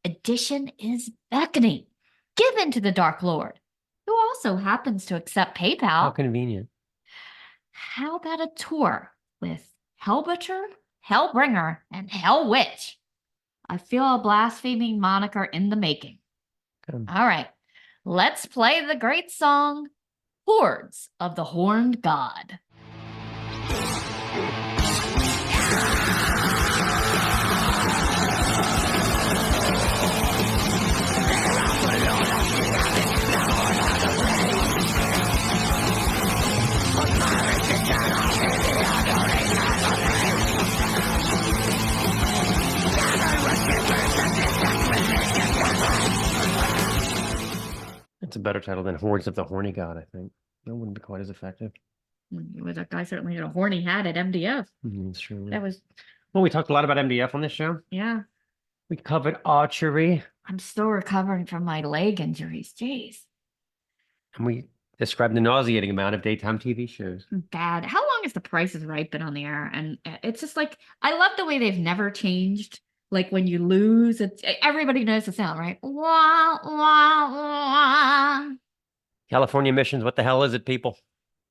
edition is beckoning. Given to the Dark Lord, who also happens to accept PayPal. How convenient. How about a tour with Hellbutcher, Hellbringer, and Hellwitch? I feel a blaspheming moniker in the making. Good. All right, let's play the great song, Hordes of the Horned God. It's a better title than Hordes of the Horny God, I think. That wouldn't be quite as effective. That guy certainly had a horny hat at MDF. That's true. That was, Well, we talked a lot about MDF on this show. yeah. We covered archery, I'm still recovering from my leg injuries. Jeez. and we described the nauseating amount of daytime TV shows. Bad. How long has The Price is Right been on the air? And it's just like, I love the way they've never changed. Like when you lose, everybody knows the sound, right? Wah, wah, wah. California Missions, what the hell is it, people?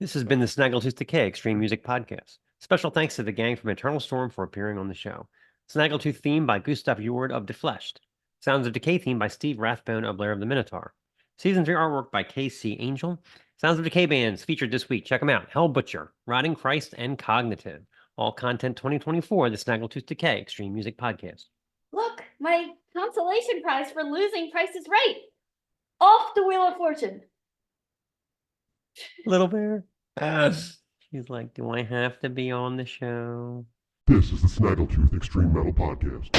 This has been the Snaggletooth Decay Extreme Music Podcast. Special thanks to the gang from Eternal Storm for appearing on the show. Snaggletooth theme by Gustav Jord of Defleshed. Sounds of Decay theme by Steve Rathbone of Lair of the Minotaur. Season 3 artwork by KC Angel. Sounds of Decay Bands featured this week. Check them out. Hellbutcher, Rotting Christ, and Cognitive. All content 2024, the Snaggletooth Decay Extreme Music Podcast. Look, my consolation prize for losing Price is Right. Off the Wheel of Fortune. Little Bear. She's like, do I have to be on the show? This is the Snaggletooth Extreme Metal Podcast.